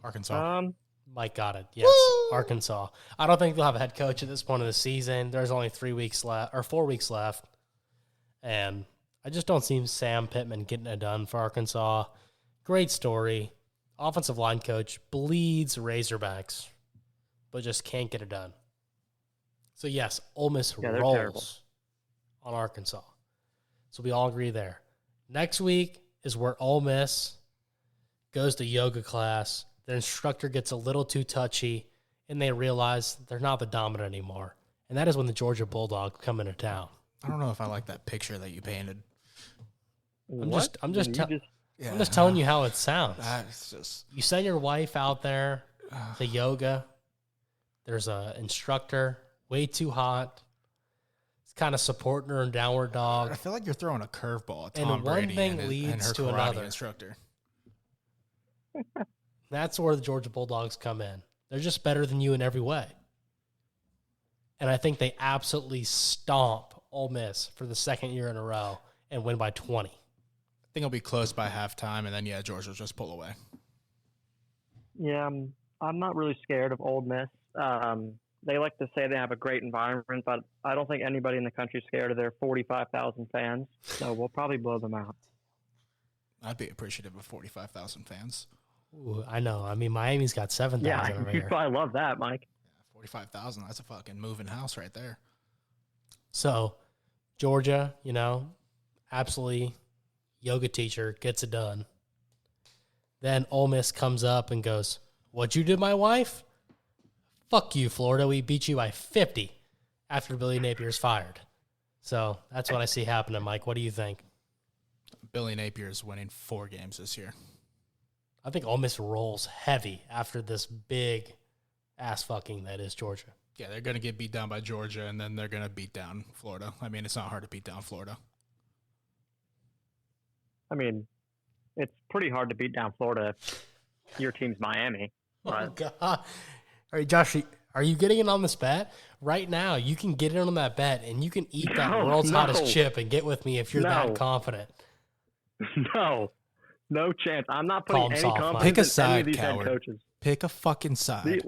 Speaker 2: Arkansas.
Speaker 1: Mike got it. Yes, Arkansas. I don't think they'll have a head coach at this point of the season. There's only 3 weeks left or 4 weeks left, and I just don't see Sam Pittman getting it done for Arkansas. Great story. Offensive line coach bleeds Razorbacks, but just can't get it done. So yes, Ole Miss
Speaker 3: Yeah, they're
Speaker 1: rolls
Speaker 3: terrible.
Speaker 1: on Arkansas. So we all agree there. Next week is where Ole Miss goes to yoga class. The instructor gets a little too touchy, and they realize they're not the dominant anymore. And that is when the Georgia Bulldogs come into town.
Speaker 2: I don't know if I like that picture that you painted.
Speaker 1: I'm
Speaker 3: What?
Speaker 1: just
Speaker 3: You
Speaker 2: Yeah.
Speaker 1: I'm just telling you how it sounds.
Speaker 2: That's just
Speaker 1: You send your wife out there to yoga. There's a instructor, way too hot. It's kind of supporting her in downward
Speaker 2: I
Speaker 1: dog.
Speaker 2: feel like you're throwing a curveball at
Speaker 1: And
Speaker 2: Tom
Speaker 1: one
Speaker 2: Brady
Speaker 1: thing
Speaker 2: and
Speaker 1: leads
Speaker 2: her
Speaker 1: to
Speaker 2: karate
Speaker 1: another.
Speaker 2: instructor.
Speaker 1: That's where the Georgia Bulldogs come in. They're just better than you in every way. And I think they absolutely stomp Ole Miss for the second year in a row and win by 20.
Speaker 2: I think it'll be close by halftime, and then, Georgia will just pull away.
Speaker 3: Yeah, I'm not really scared of Ole Miss. They like to say they have a great environment, but I don't think anybody in the country is scared of their 45,000 fans. So we'll probably blow them out.
Speaker 2: I'd be appreciative of 45,000 fans.
Speaker 1: Ooh, I know. I mean, Miami's got 7,000
Speaker 3: Yeah,
Speaker 1: over
Speaker 3: you'd
Speaker 1: here.
Speaker 3: probably love that, Mike.
Speaker 2: 45,000, that's a fucking moving house right there.
Speaker 1: So, Georgia, absolutely yoga teacher gets it done. Then Ole Miss comes up and goes, "What'd you do to my wife? Fuck you, Florida. We beat you by 50 after Billy Napier's fired." So that's what I see happening, Mike. What do you think?
Speaker 2: Billy Napier is winning 4 games this year.
Speaker 1: I think Ole Miss rolls heavy after this big ass fucking that is Georgia.
Speaker 2: Yeah, they're going to get beat down by Georgia, and then they're going to beat down Florida. I mean, it's not hard to beat down Florida.
Speaker 3: I mean, it's pretty hard to beat down Florida if your team's Miami.
Speaker 1: Oh, God. All right, Josh, are you getting in on this bet? Right now, you can get in on that bet, and you can eat that world's hottest chip and get with me if you're that confident.
Speaker 3: No chance. I'm not putting any confidence
Speaker 2: Pick a
Speaker 3: in
Speaker 2: side,
Speaker 3: any of these
Speaker 2: coward.
Speaker 3: head coaches.
Speaker 2: Pick a fucking side.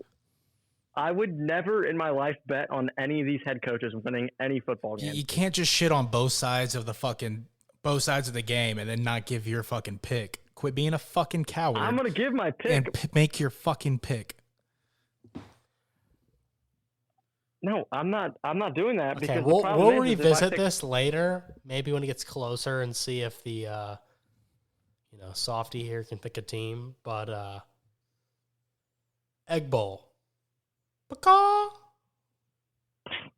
Speaker 3: I would never in my life bet on any of these head coaches winning any football game.
Speaker 2: You can't just shit on both sides of the game and then not give your fucking pick. Quit being a fucking coward.
Speaker 3: I'm going to give my pick.
Speaker 2: And make your fucking pick.
Speaker 3: No, I'm not doing that.
Speaker 1: Okay,
Speaker 3: because
Speaker 1: we'll revisit this later, maybe when it gets closer, and see if the softy here can pick a team. But Egg Bowl,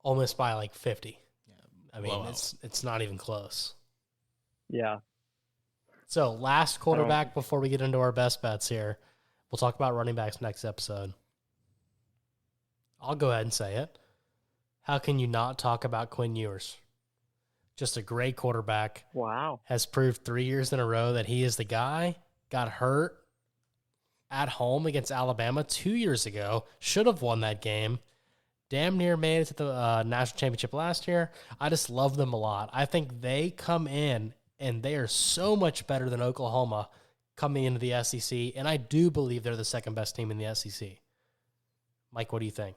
Speaker 1: almost by like 50.
Speaker 2: Yeah,
Speaker 1: I mean, it's not even close.
Speaker 3: Yeah.
Speaker 1: So last quarterback before we get into our best bets here. We'll talk about running backs next episode. I'll go ahead and say it. How can you not talk about Quinn Ewers? Just a great quarterback.
Speaker 3: Wow.
Speaker 1: Has proved 3 years in a row that he is the guy. Got hurt at home against Alabama 2 years ago. Should have won that game. Damn near made it to the national championship last year. I just love them a lot. I think they come in, and they are so much better than Oklahoma coming into the SEC, and I do believe they're the second best team in the SEC. Mike, what do you think?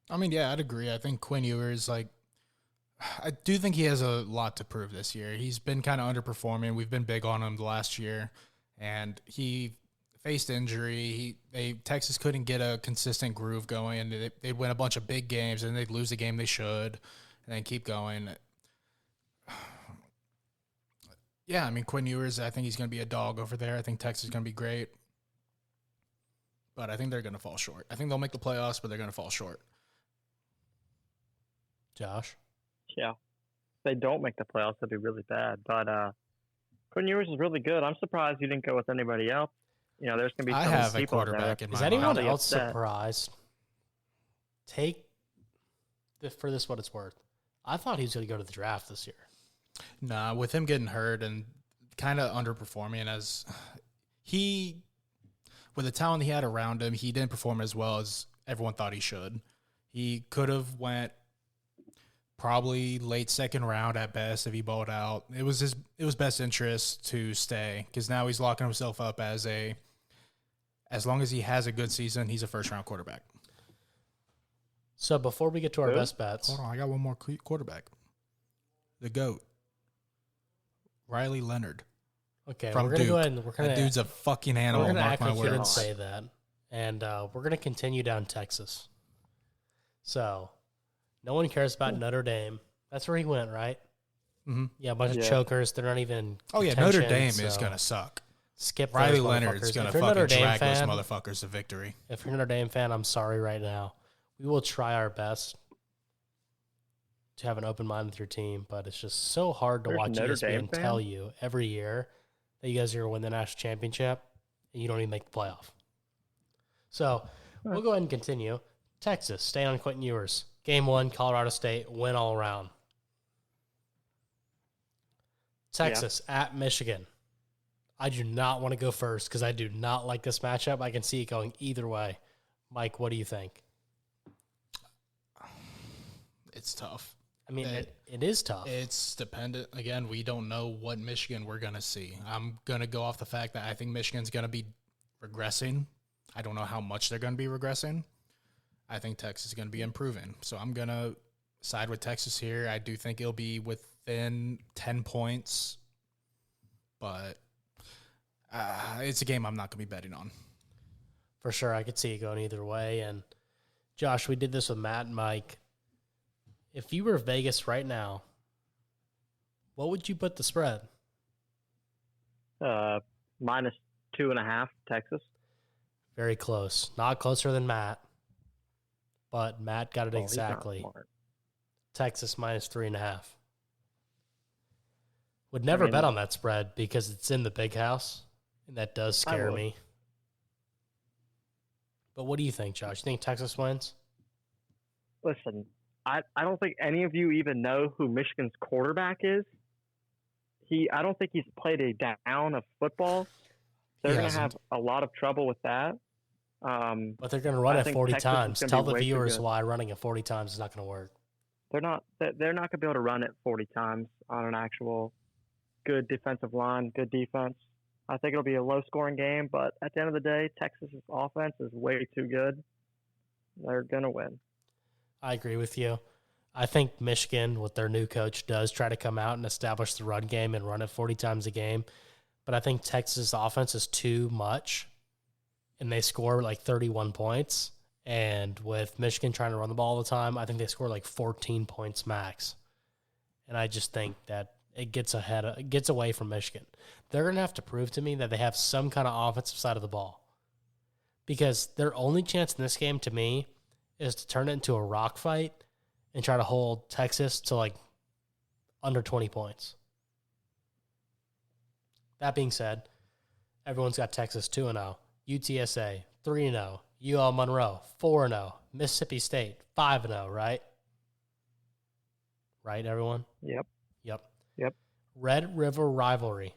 Speaker 2: I mean, yeah, I'd agree. I think Quinn Ewers, I do think he has a lot to prove this year. He's been kind of underperforming. We've been big on him the last year, and he faced injury. Texas couldn't get a consistent groove going. They'd win a bunch of big games, and they'd lose the game they should, and then keep going. Yeah, I mean, Quinn Ewers, I think he's going to be a dog over there. I think Texas is going to be great. But I think they're going to fall short. I think they'll make the playoffs, but they're going to fall short.
Speaker 1: Josh?
Speaker 3: Yeah. If they don't make the playoffs, that'd be really bad. But Quinn Ewers is really good. I'm surprised you didn't go with anybody else. There's going to be some
Speaker 2: I have a
Speaker 3: people
Speaker 2: quarterback
Speaker 3: there.
Speaker 2: in my
Speaker 1: Is anyone
Speaker 2: mind.
Speaker 1: else surprised? For this what it's worth. I thought he was going to go to the draft this year.
Speaker 2: Nah, with him getting hurt and kind of underperforming with the talent he had around him, he didn't perform as well as everyone thought he should. He could have went probably late second round at best if he balled out. It was best interest to stay because now he's locking himself up as long as he has a good season, he's a first round quarterback.
Speaker 1: So before we get to our best bets,
Speaker 2: hold on, I got one more quarterback. The GOAT, Riley Leonard.
Speaker 1: Okay,
Speaker 2: from
Speaker 1: we're gonna
Speaker 2: Duke.
Speaker 1: go ahead and
Speaker 2: That dude's a fucking animal.
Speaker 1: We're gonna
Speaker 2: Mark
Speaker 1: act
Speaker 2: my
Speaker 1: like you didn't
Speaker 2: words.
Speaker 1: say that, and we're gonna continue down Texas. So, no one cares about Notre Dame. That's where he went, right?
Speaker 2: Mm-hmm.
Speaker 1: Yeah, a bunch of chokers. They're not even.
Speaker 2: Oh yeah, Notre Dame is gonna suck.
Speaker 1: Skip
Speaker 2: Riley
Speaker 1: those
Speaker 2: Leonard's
Speaker 1: motherfuckers.
Speaker 2: gonna
Speaker 1: If you're a
Speaker 2: fucking
Speaker 1: Notre Dame
Speaker 2: drag those
Speaker 1: fan-
Speaker 2: motherfuckers to victory.
Speaker 1: If you're a Notre Dame fan, I'm sorry right now. We will try our best to have an open mind with your team, but it's just so hard to
Speaker 3: There's
Speaker 1: watch
Speaker 3: Notre
Speaker 1: ESPN
Speaker 3: Dame fan?
Speaker 1: tell you every year that you guys are going to win the national championship and you don't even make the playoff. So we'll go ahead and continue. Texas, stay on Quentin Ewers. Game 1, Colorado State, win all around. Texas at Michigan. I do not want to go first because I do not like this matchup. I can see it going either way. Mike, what do you think?
Speaker 2: It's tough.
Speaker 1: I mean, it is tough.
Speaker 2: It's dependent. Again, we don't know what Michigan we're going to see. I'm going to go off the fact that I think Michigan's going to be regressing. I don't know how much they're going to be regressing. I think Texas is going to be improving. So I'm going to side with Texas here. I do think it'll be within 10 points. But it's a game I'm not going to be betting on.
Speaker 1: For sure, I could see it going either way. And Josh, we did this with Matt and Mike. If you were Vegas right now, what would you put the spread?
Speaker 3: -2.5 Texas.
Speaker 1: Very close. Not closer than Matt, but Matt got it exactly. Texas -3.5. Would never bet on that spread because it's in the big house, and that does scare me. But what do you think, Josh? You think Texas wins?
Speaker 3: listen, I don't think any of you even know who Michigan's quarterback is. I don't think he's played a down of football. They're going to have a lot of trouble with that.
Speaker 1: But they're going to run it 40 times. Tell the viewers why running it 40 times is not going to work.
Speaker 3: They're not going to be able to run it 40 times on an actual good defensive line, good defense. I think it'll be a low-scoring game, but at the end of the day, Texas's offense is way too good. They're going to win.
Speaker 1: I agree with you. I think Michigan, with their new coach, does try to come out and establish the run game and run it 40 times a game. But I think Texas' offense is too much, and they score like 31 points. And with Michigan trying to run the ball all the time, I think they score like 14 points max. And I just think that it gets away from Michigan. They're going to have to prove to me that they have some kind of offensive side of the ball. Because their only chance in this game, to me, is to turn it into a rock fight and try to hold Texas to like under 20 points. That being said, everyone's got Texas 2-0, UTSA 3-0, UL Monroe 4-0, Mississippi State 5-0, right? Right, everyone?
Speaker 3: Yep.
Speaker 1: Red River rivalry.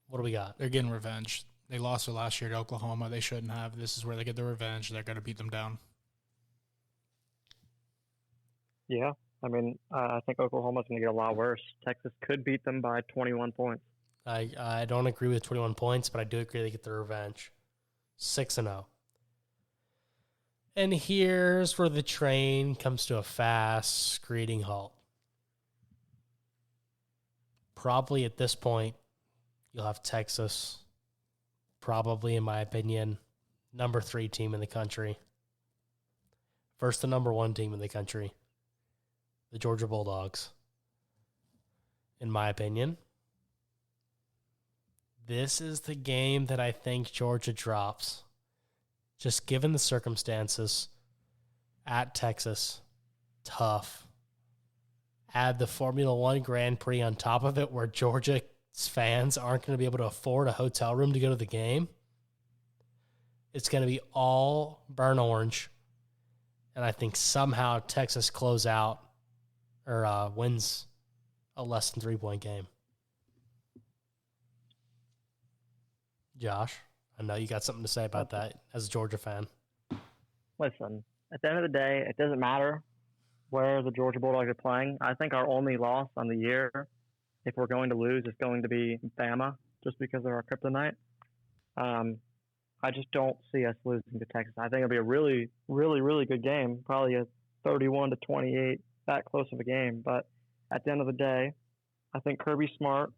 Speaker 1: What do we got?
Speaker 2: They're getting revenge. They lost their last year to Oklahoma. They shouldn't have. This is where they get their revenge. They're going to beat them down.
Speaker 3: Yeah. I mean, I think Oklahoma's going to get a lot worse. Texas could beat them by 21 points.
Speaker 1: I don't agree with 21 points, but I do agree they get their revenge. 6-0. And here's where the train comes to a fast, screeching halt. Probably at this point, you'll have Texas, probably, in my opinion, number 3 team in the country, versus the number 1 team in the country, the Georgia Bulldogs. In my opinion, this is the game that I think Georgia drops. Just given the circumstances, at Texas, tough. Add the Formula One Grand Prix on top of it, where Georgia's fans aren't going to be able to afford a hotel room to go to the game. It's going to be all burnt orange. And I think somehow Texas wins a less than 3-point game. Josh, I know you got something to say about that as a Georgia fan.
Speaker 3: Listen, at the end of the day, it doesn't matter where the Georgia Bulldogs are playing. I think our only loss on the year, if we're going to lose, is going to be Bama, just because of our kryptonite. I just don't see us losing to Texas. I think it'll be a really, really, really good game, probably a 31-28, that close of a game. But at the end of the day, I think Kirby Smart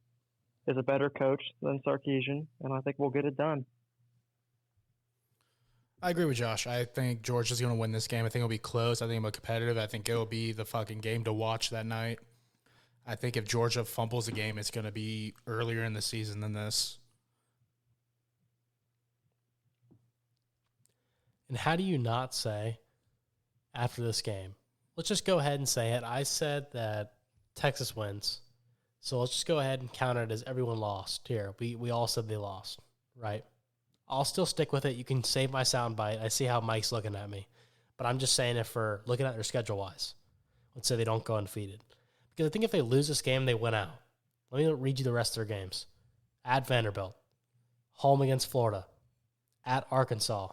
Speaker 3: is a better coach than Sarkisian, and I think we'll get it done.
Speaker 2: I agree with Josh. I think Georgia's going to win this game. I think it'll be close. I think it'll be competitive. I think it'll be the fucking game to watch that night. I think if Georgia fumbles a game, it's going to be earlier in the season than this.
Speaker 1: And how do you not say after this game? Let's just go ahead and say it. I said that Texas wins. So let's just go ahead and count it as everyone lost. Here, we all said they lost, right? I'll still stick with it. You can save my soundbite. I see how Mike's looking at me. But I'm just saying it for looking at their schedule-wise. Let's say they don't go undefeated. Because I think if they lose this game, they win out. Let me read you the rest of their games. At Vanderbilt. Home against Florida. At Arkansas.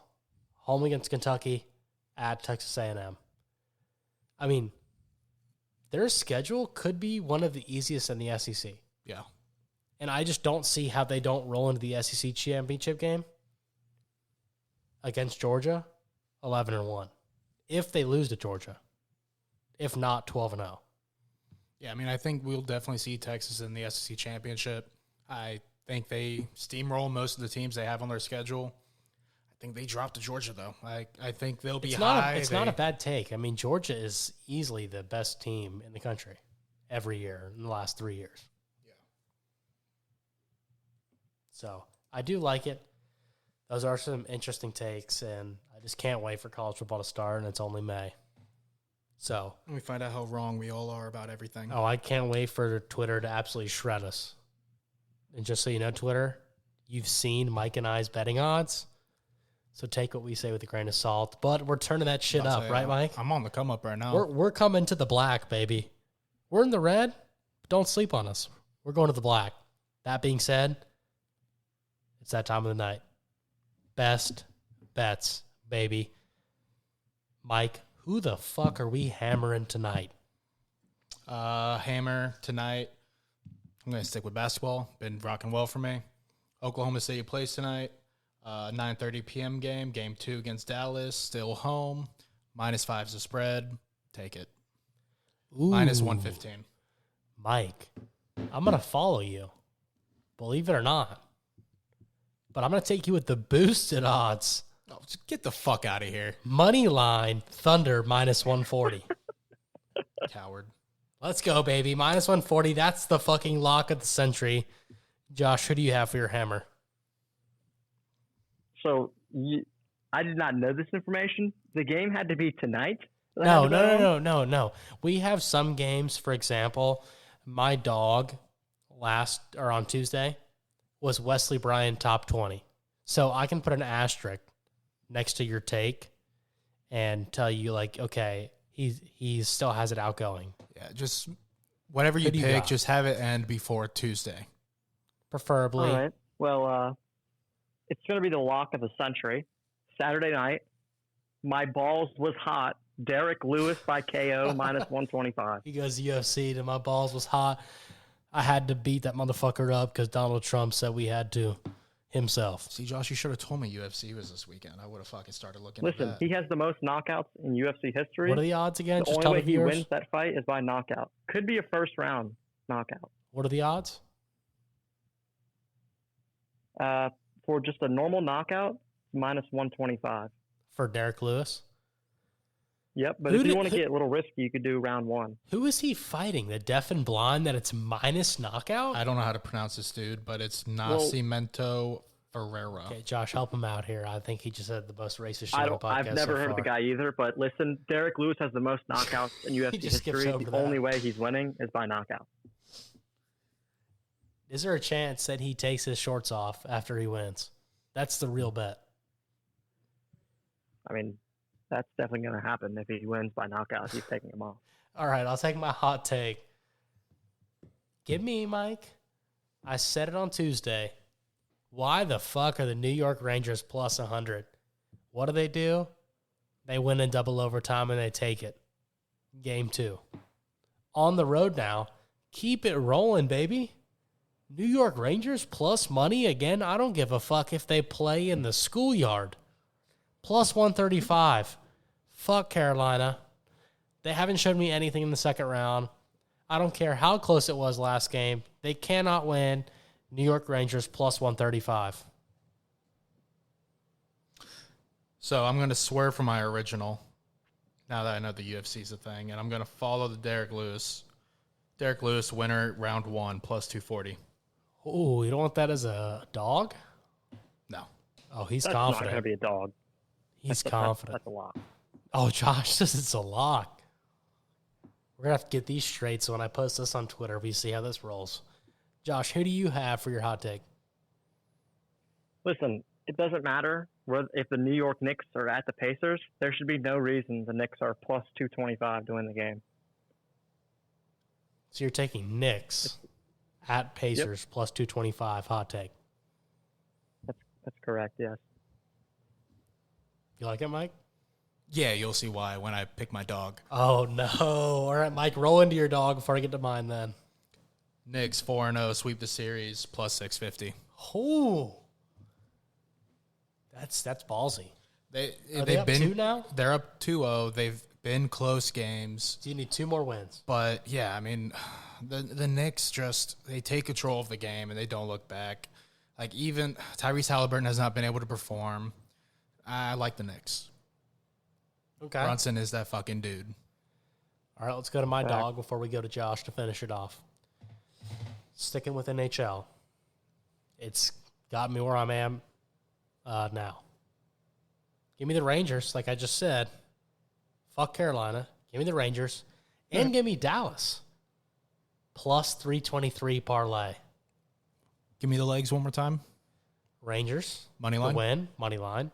Speaker 1: Home against Kentucky. At Texas A&M. I mean, their schedule could be one of the easiest in the SEC.
Speaker 2: Yeah.
Speaker 1: And I just don't see how they don't roll into the SEC championship game against Georgia, 11-1. If they lose to Georgia. If not, 12-0.
Speaker 2: Yeah, I mean, I think we'll definitely see Texas in the SEC championship. I think they steamroll most of the teams they have on their schedule. I think they drop to Georgia, though. I think they'll be high.
Speaker 1: It's not a bad take. I mean, Georgia is easily the best team in the country every year in the last 3 years.
Speaker 2: Yeah.
Speaker 1: So I do like it. Those are some interesting takes, and I just can't wait for college football to start, and it's only May. So
Speaker 2: we find out how wrong we all are about everything.
Speaker 1: Oh, I can't wait for Twitter to absolutely shred us. And just so you know, Twitter, you've seen Mike and I's betting odds. So take what we say with a grain of salt. But we're turning that shit
Speaker 2: I'll
Speaker 1: up,
Speaker 2: say,
Speaker 1: right, Mike?
Speaker 2: I'm on the come up right now.
Speaker 1: We're coming to the black, baby. We're in the red. Don't sleep on us. We're going to the black. That being said, it's that time of the night. Best bets, baby. Mike, who the fuck are we hammering tonight?
Speaker 2: Hammer tonight. I'm going to stick with basketball. Been rocking well for me. Oklahoma City plays tonight. 9:30 p.m. game. Game 2 against Dallas. Still home. -5's the spread. Take it.
Speaker 1: Ooh,
Speaker 2: -115.
Speaker 1: Mike, I'm going to follow you. Believe it or not. But I'm going to take you with the boosted odds.
Speaker 2: Oh, just get the fuck out of here.
Speaker 1: Money line, Thunder -140.
Speaker 2: Coward.
Speaker 1: Let's go, baby. -140. That's the fucking lock of the century. Josh, who do you have for your hammer?
Speaker 3: So I did not know this information. The game had to be tonight?
Speaker 1: No. We have some games, for example, my dog on Tuesday was Wesley Bryan top 20. So I can put an asterisk next to your take and tell you, like, okay, he still has it outgoing.
Speaker 2: Yeah, just whatever you pick, just have it end before Tuesday.
Speaker 1: Preferably.
Speaker 3: All right. Well, it's going to be the lock of the century. Saturday night, my balls was hot. Derek Lewis by KO -125.
Speaker 1: He goes UFC to my balls was hot. I had to beat that motherfucker up because Donald Trump said we had to himself.
Speaker 2: See, Josh, you should have told me UFC was this weekend. I would have fucking started looking at
Speaker 3: Listen,
Speaker 2: that.
Speaker 3: he has the most knockouts in UFC history.
Speaker 1: What are the odds again?
Speaker 3: The
Speaker 1: Just
Speaker 3: only
Speaker 1: tell
Speaker 3: way
Speaker 1: the
Speaker 3: he
Speaker 1: viewers.
Speaker 3: wins that fight is by knockout. Could be a first round knockout.
Speaker 1: What are the odds?
Speaker 3: For just a normal knockout, -125.
Speaker 1: For Derek Lewis?
Speaker 3: Yep, but
Speaker 1: Who
Speaker 3: if you
Speaker 1: did-
Speaker 3: want to get a little risky, you could do round 1.
Speaker 1: Who is he fighting? The deaf and blind that it's minus knockout?
Speaker 2: I don't know how to pronounce this dude, but it's Nascimento Ferreira.
Speaker 1: Okay, Josh, help him out here. I think he just said the most racist shit on the podcast.
Speaker 3: I've never
Speaker 1: so
Speaker 3: heard of the
Speaker 1: far.
Speaker 3: guy either, but listen, Derek Lewis has the most knockouts in UFC
Speaker 1: just skips
Speaker 3: history.
Speaker 1: over
Speaker 3: The
Speaker 1: that.
Speaker 3: only way he's winning is by knockout.
Speaker 1: Is there a chance that he takes his shorts off after he wins? That's the real bet.
Speaker 3: I mean, that's definitely going to happen if he wins by knockout. He's taking him off.
Speaker 1: All right, I'll take my hot take. Give me, Mike. I said it on Tuesday. Why the fuck are the New York Rangers plus 100? What do? They win in double overtime and they take it. Game 2. On the road now. Keep it rolling, baby. New York Rangers plus money again. I don't give a fuck if they play in the schoolyard. Plus 135. Fuck Carolina. They haven't shown me anything in the second round. I don't care how close it was last game. They cannot win. New York Rangers plus 135.
Speaker 2: So I'm going to swear from my original now that I know the UFC is a thing, and I'm going to follow the Derek Lewis. Derek Lewis, winner, round 1, plus 240.
Speaker 1: Ooh, you don't want that as a dog?
Speaker 2: No.
Speaker 1: Oh, he's
Speaker 3: That's not
Speaker 1: confident.
Speaker 3: going to be a dog.
Speaker 1: He's confident.
Speaker 3: That's a lot.
Speaker 1: Oh, Josh says it's a lock. We're going to have to get these straight, so when I post this on Twitter, we see how this rolls. Josh, who do you have for your hot take?
Speaker 3: Listen, it doesn't matter if the New York Knicks are at the Pacers. There should be no reason the Knicks are plus 225 to win the game.
Speaker 1: So you're taking Knicks at Pacers plus 225 hot take.
Speaker 3: That's correct, yes.
Speaker 1: You like it, Mike?
Speaker 2: Yeah, you'll see why when I pick my dog.
Speaker 1: Oh, no. All right, Mike, roll into your dog before I get to mine then.
Speaker 2: Knicks 4-0, sweep the series, plus 650.
Speaker 1: Oh. That's ballsy.
Speaker 2: They've
Speaker 1: up
Speaker 2: been
Speaker 1: 2 now?
Speaker 2: They're up 2-0. They've been close games.
Speaker 1: So you need 2 more wins.
Speaker 2: But, yeah, I mean, the Knicks they take control of the game and they don't look back. Like, even Tyrese Halliburton has not been able to perform. I like the Knicks.
Speaker 1: Okay.
Speaker 2: Brunson is that fucking dude.
Speaker 1: All right, let's go to my dog before we go to Josh to finish it off. Sticking with NHL. It's got me where I am now. Give me the Rangers, like I just said. Fuck Carolina. Give me the Rangers. And give me Dallas. Plus 323 parlay.
Speaker 2: Give me the legs one more time.
Speaker 1: Rangers.
Speaker 2: Money
Speaker 1: The
Speaker 2: line.
Speaker 1: win. Money line.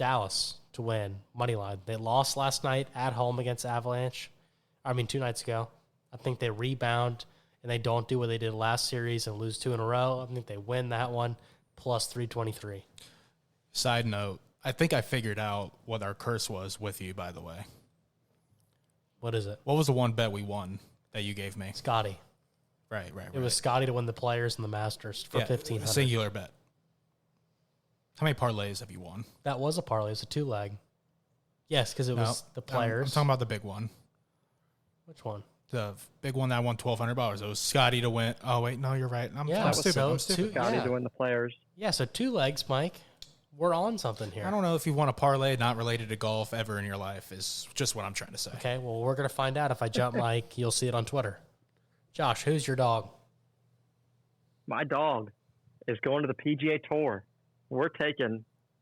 Speaker 1: Dallas to win, money line. They lost last night at home against Avalanche. 2 nights ago. I think they rebound and they don't do what they did last series and lose 2 in a row. I think they win that one plus 323.
Speaker 2: Side note, I think I figured out what our curse was with you, by the way.
Speaker 1: What is it?
Speaker 2: What was the one bet we won that you gave me?
Speaker 1: Scotty.
Speaker 2: Right.
Speaker 1: It was Scotty to win the Players and the Masters for 1,500.
Speaker 2: Singular bet. How many parlays have you won?
Speaker 1: That was a parlay. It was a 2-leg. Yes, because it was the Players.
Speaker 2: I'm talking about the big one.
Speaker 1: Which one?
Speaker 2: The big one that won $1,200. It was Scotty to win. Oh, wait. No, you're right. I'm stupid. I'm stupid.
Speaker 3: Scotty to win the Players.
Speaker 1: Yeah, so 2 legs, Mike. We're on something here.
Speaker 2: I don't know if you won a parlay not related to golf ever in your life is just what I'm trying to say.
Speaker 1: Okay, well, we're going to find out. If I jump Mike, you'll see it on Twitter. Josh, who's your dog?
Speaker 3: My dog is going to the PGA Tour.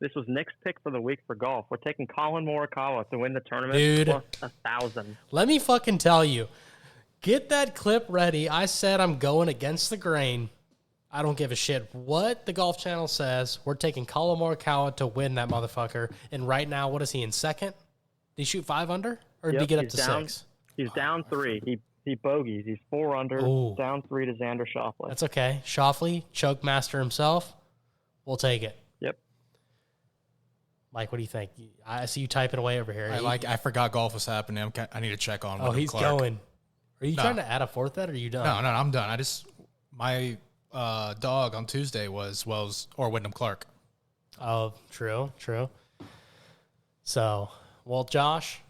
Speaker 3: This was Nick's pick for the week for golf. We're taking Colin Morikawa to win the tournament.
Speaker 1: Dude.
Speaker 3: Plus 1,000.
Speaker 1: Let me fucking tell you. Get that clip ready. I said I'm going against the grain. I don't give a shit what the Golf Channel says. We're taking Colin Morikawa to win that motherfucker. And right now, what is he in second? Did he shoot 5 under? Or did he get up to 6?
Speaker 3: He's down 3. He bogeys. He's 4 under.
Speaker 1: Ooh.
Speaker 3: Down 3 to Xander Schauffele.
Speaker 1: That's okay. Schauffele, choke master himself. We'll take it.
Speaker 3: Yep.
Speaker 1: Mike, what do you think? I see you typing away over here.
Speaker 2: I forgot golf was happening. I need to check on.
Speaker 1: Oh, he's
Speaker 2: Clark.
Speaker 1: going. Are you trying to add a fourth bet, or are you done?
Speaker 2: No, I'm done. My dog on Tuesday was Wyndham Clark.
Speaker 1: Oh, true. So, well, Josh,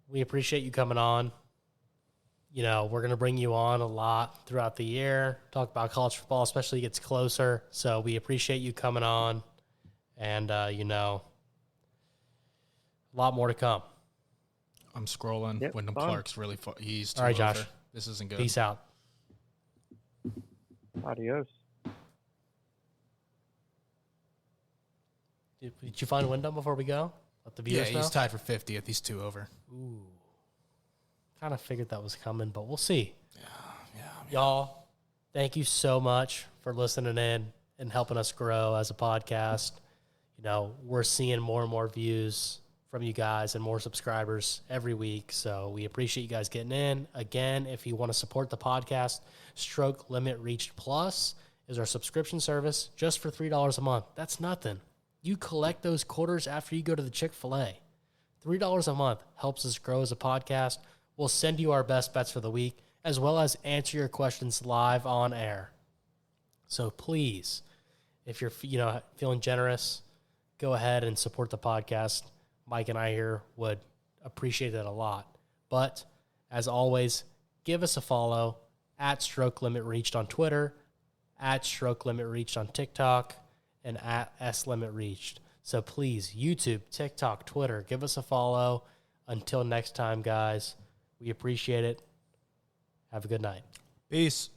Speaker 1: we appreciate you coming on. We're going to bring you on a lot throughout the year, talk about college football, especially as it gets closer. So we appreciate you coming on, and, a lot more to come.
Speaker 2: I'm scrolling.
Speaker 3: Yep,
Speaker 2: Wyndham
Speaker 3: fun.
Speaker 2: Clark's really far. He's too
Speaker 1: All right,
Speaker 2: over.
Speaker 1: Josh.
Speaker 2: This isn't good.
Speaker 1: Peace out.
Speaker 3: Adios.
Speaker 1: Did you find Wyndham before we go? Let the viewers know?
Speaker 2: He's tied for 50th. He's 2 over.
Speaker 1: Ooh. Kind of figured that was coming, but we'll see.
Speaker 2: Yeah.
Speaker 1: Y'all, thank you so much for listening in and helping us grow as a podcast. We're seeing more and more views from you guys and more subscribers every week. So we appreciate you guys getting in. Again, if you want to support the podcast, Stroke Limit Reached Plus is our subscription service just for $3 a month. That's nothing. You collect those quarters after you go to the Chick-fil-A. $3 a month helps us grow as a podcast. We'll send you our best bets for the week, as well as answer your questions live on air. So please, if you're feeling generous, go ahead and support the podcast. Mike and I here would appreciate that a lot. But as always, give us a follow at Stroke Limit Reached on Twitter, at Stroke Limit Reached on TikTok, and at S Limit Reached. So please, YouTube, TikTok, Twitter, give us a follow. Until next time, guys, we appreciate it. Have a good night.
Speaker 2: Peace.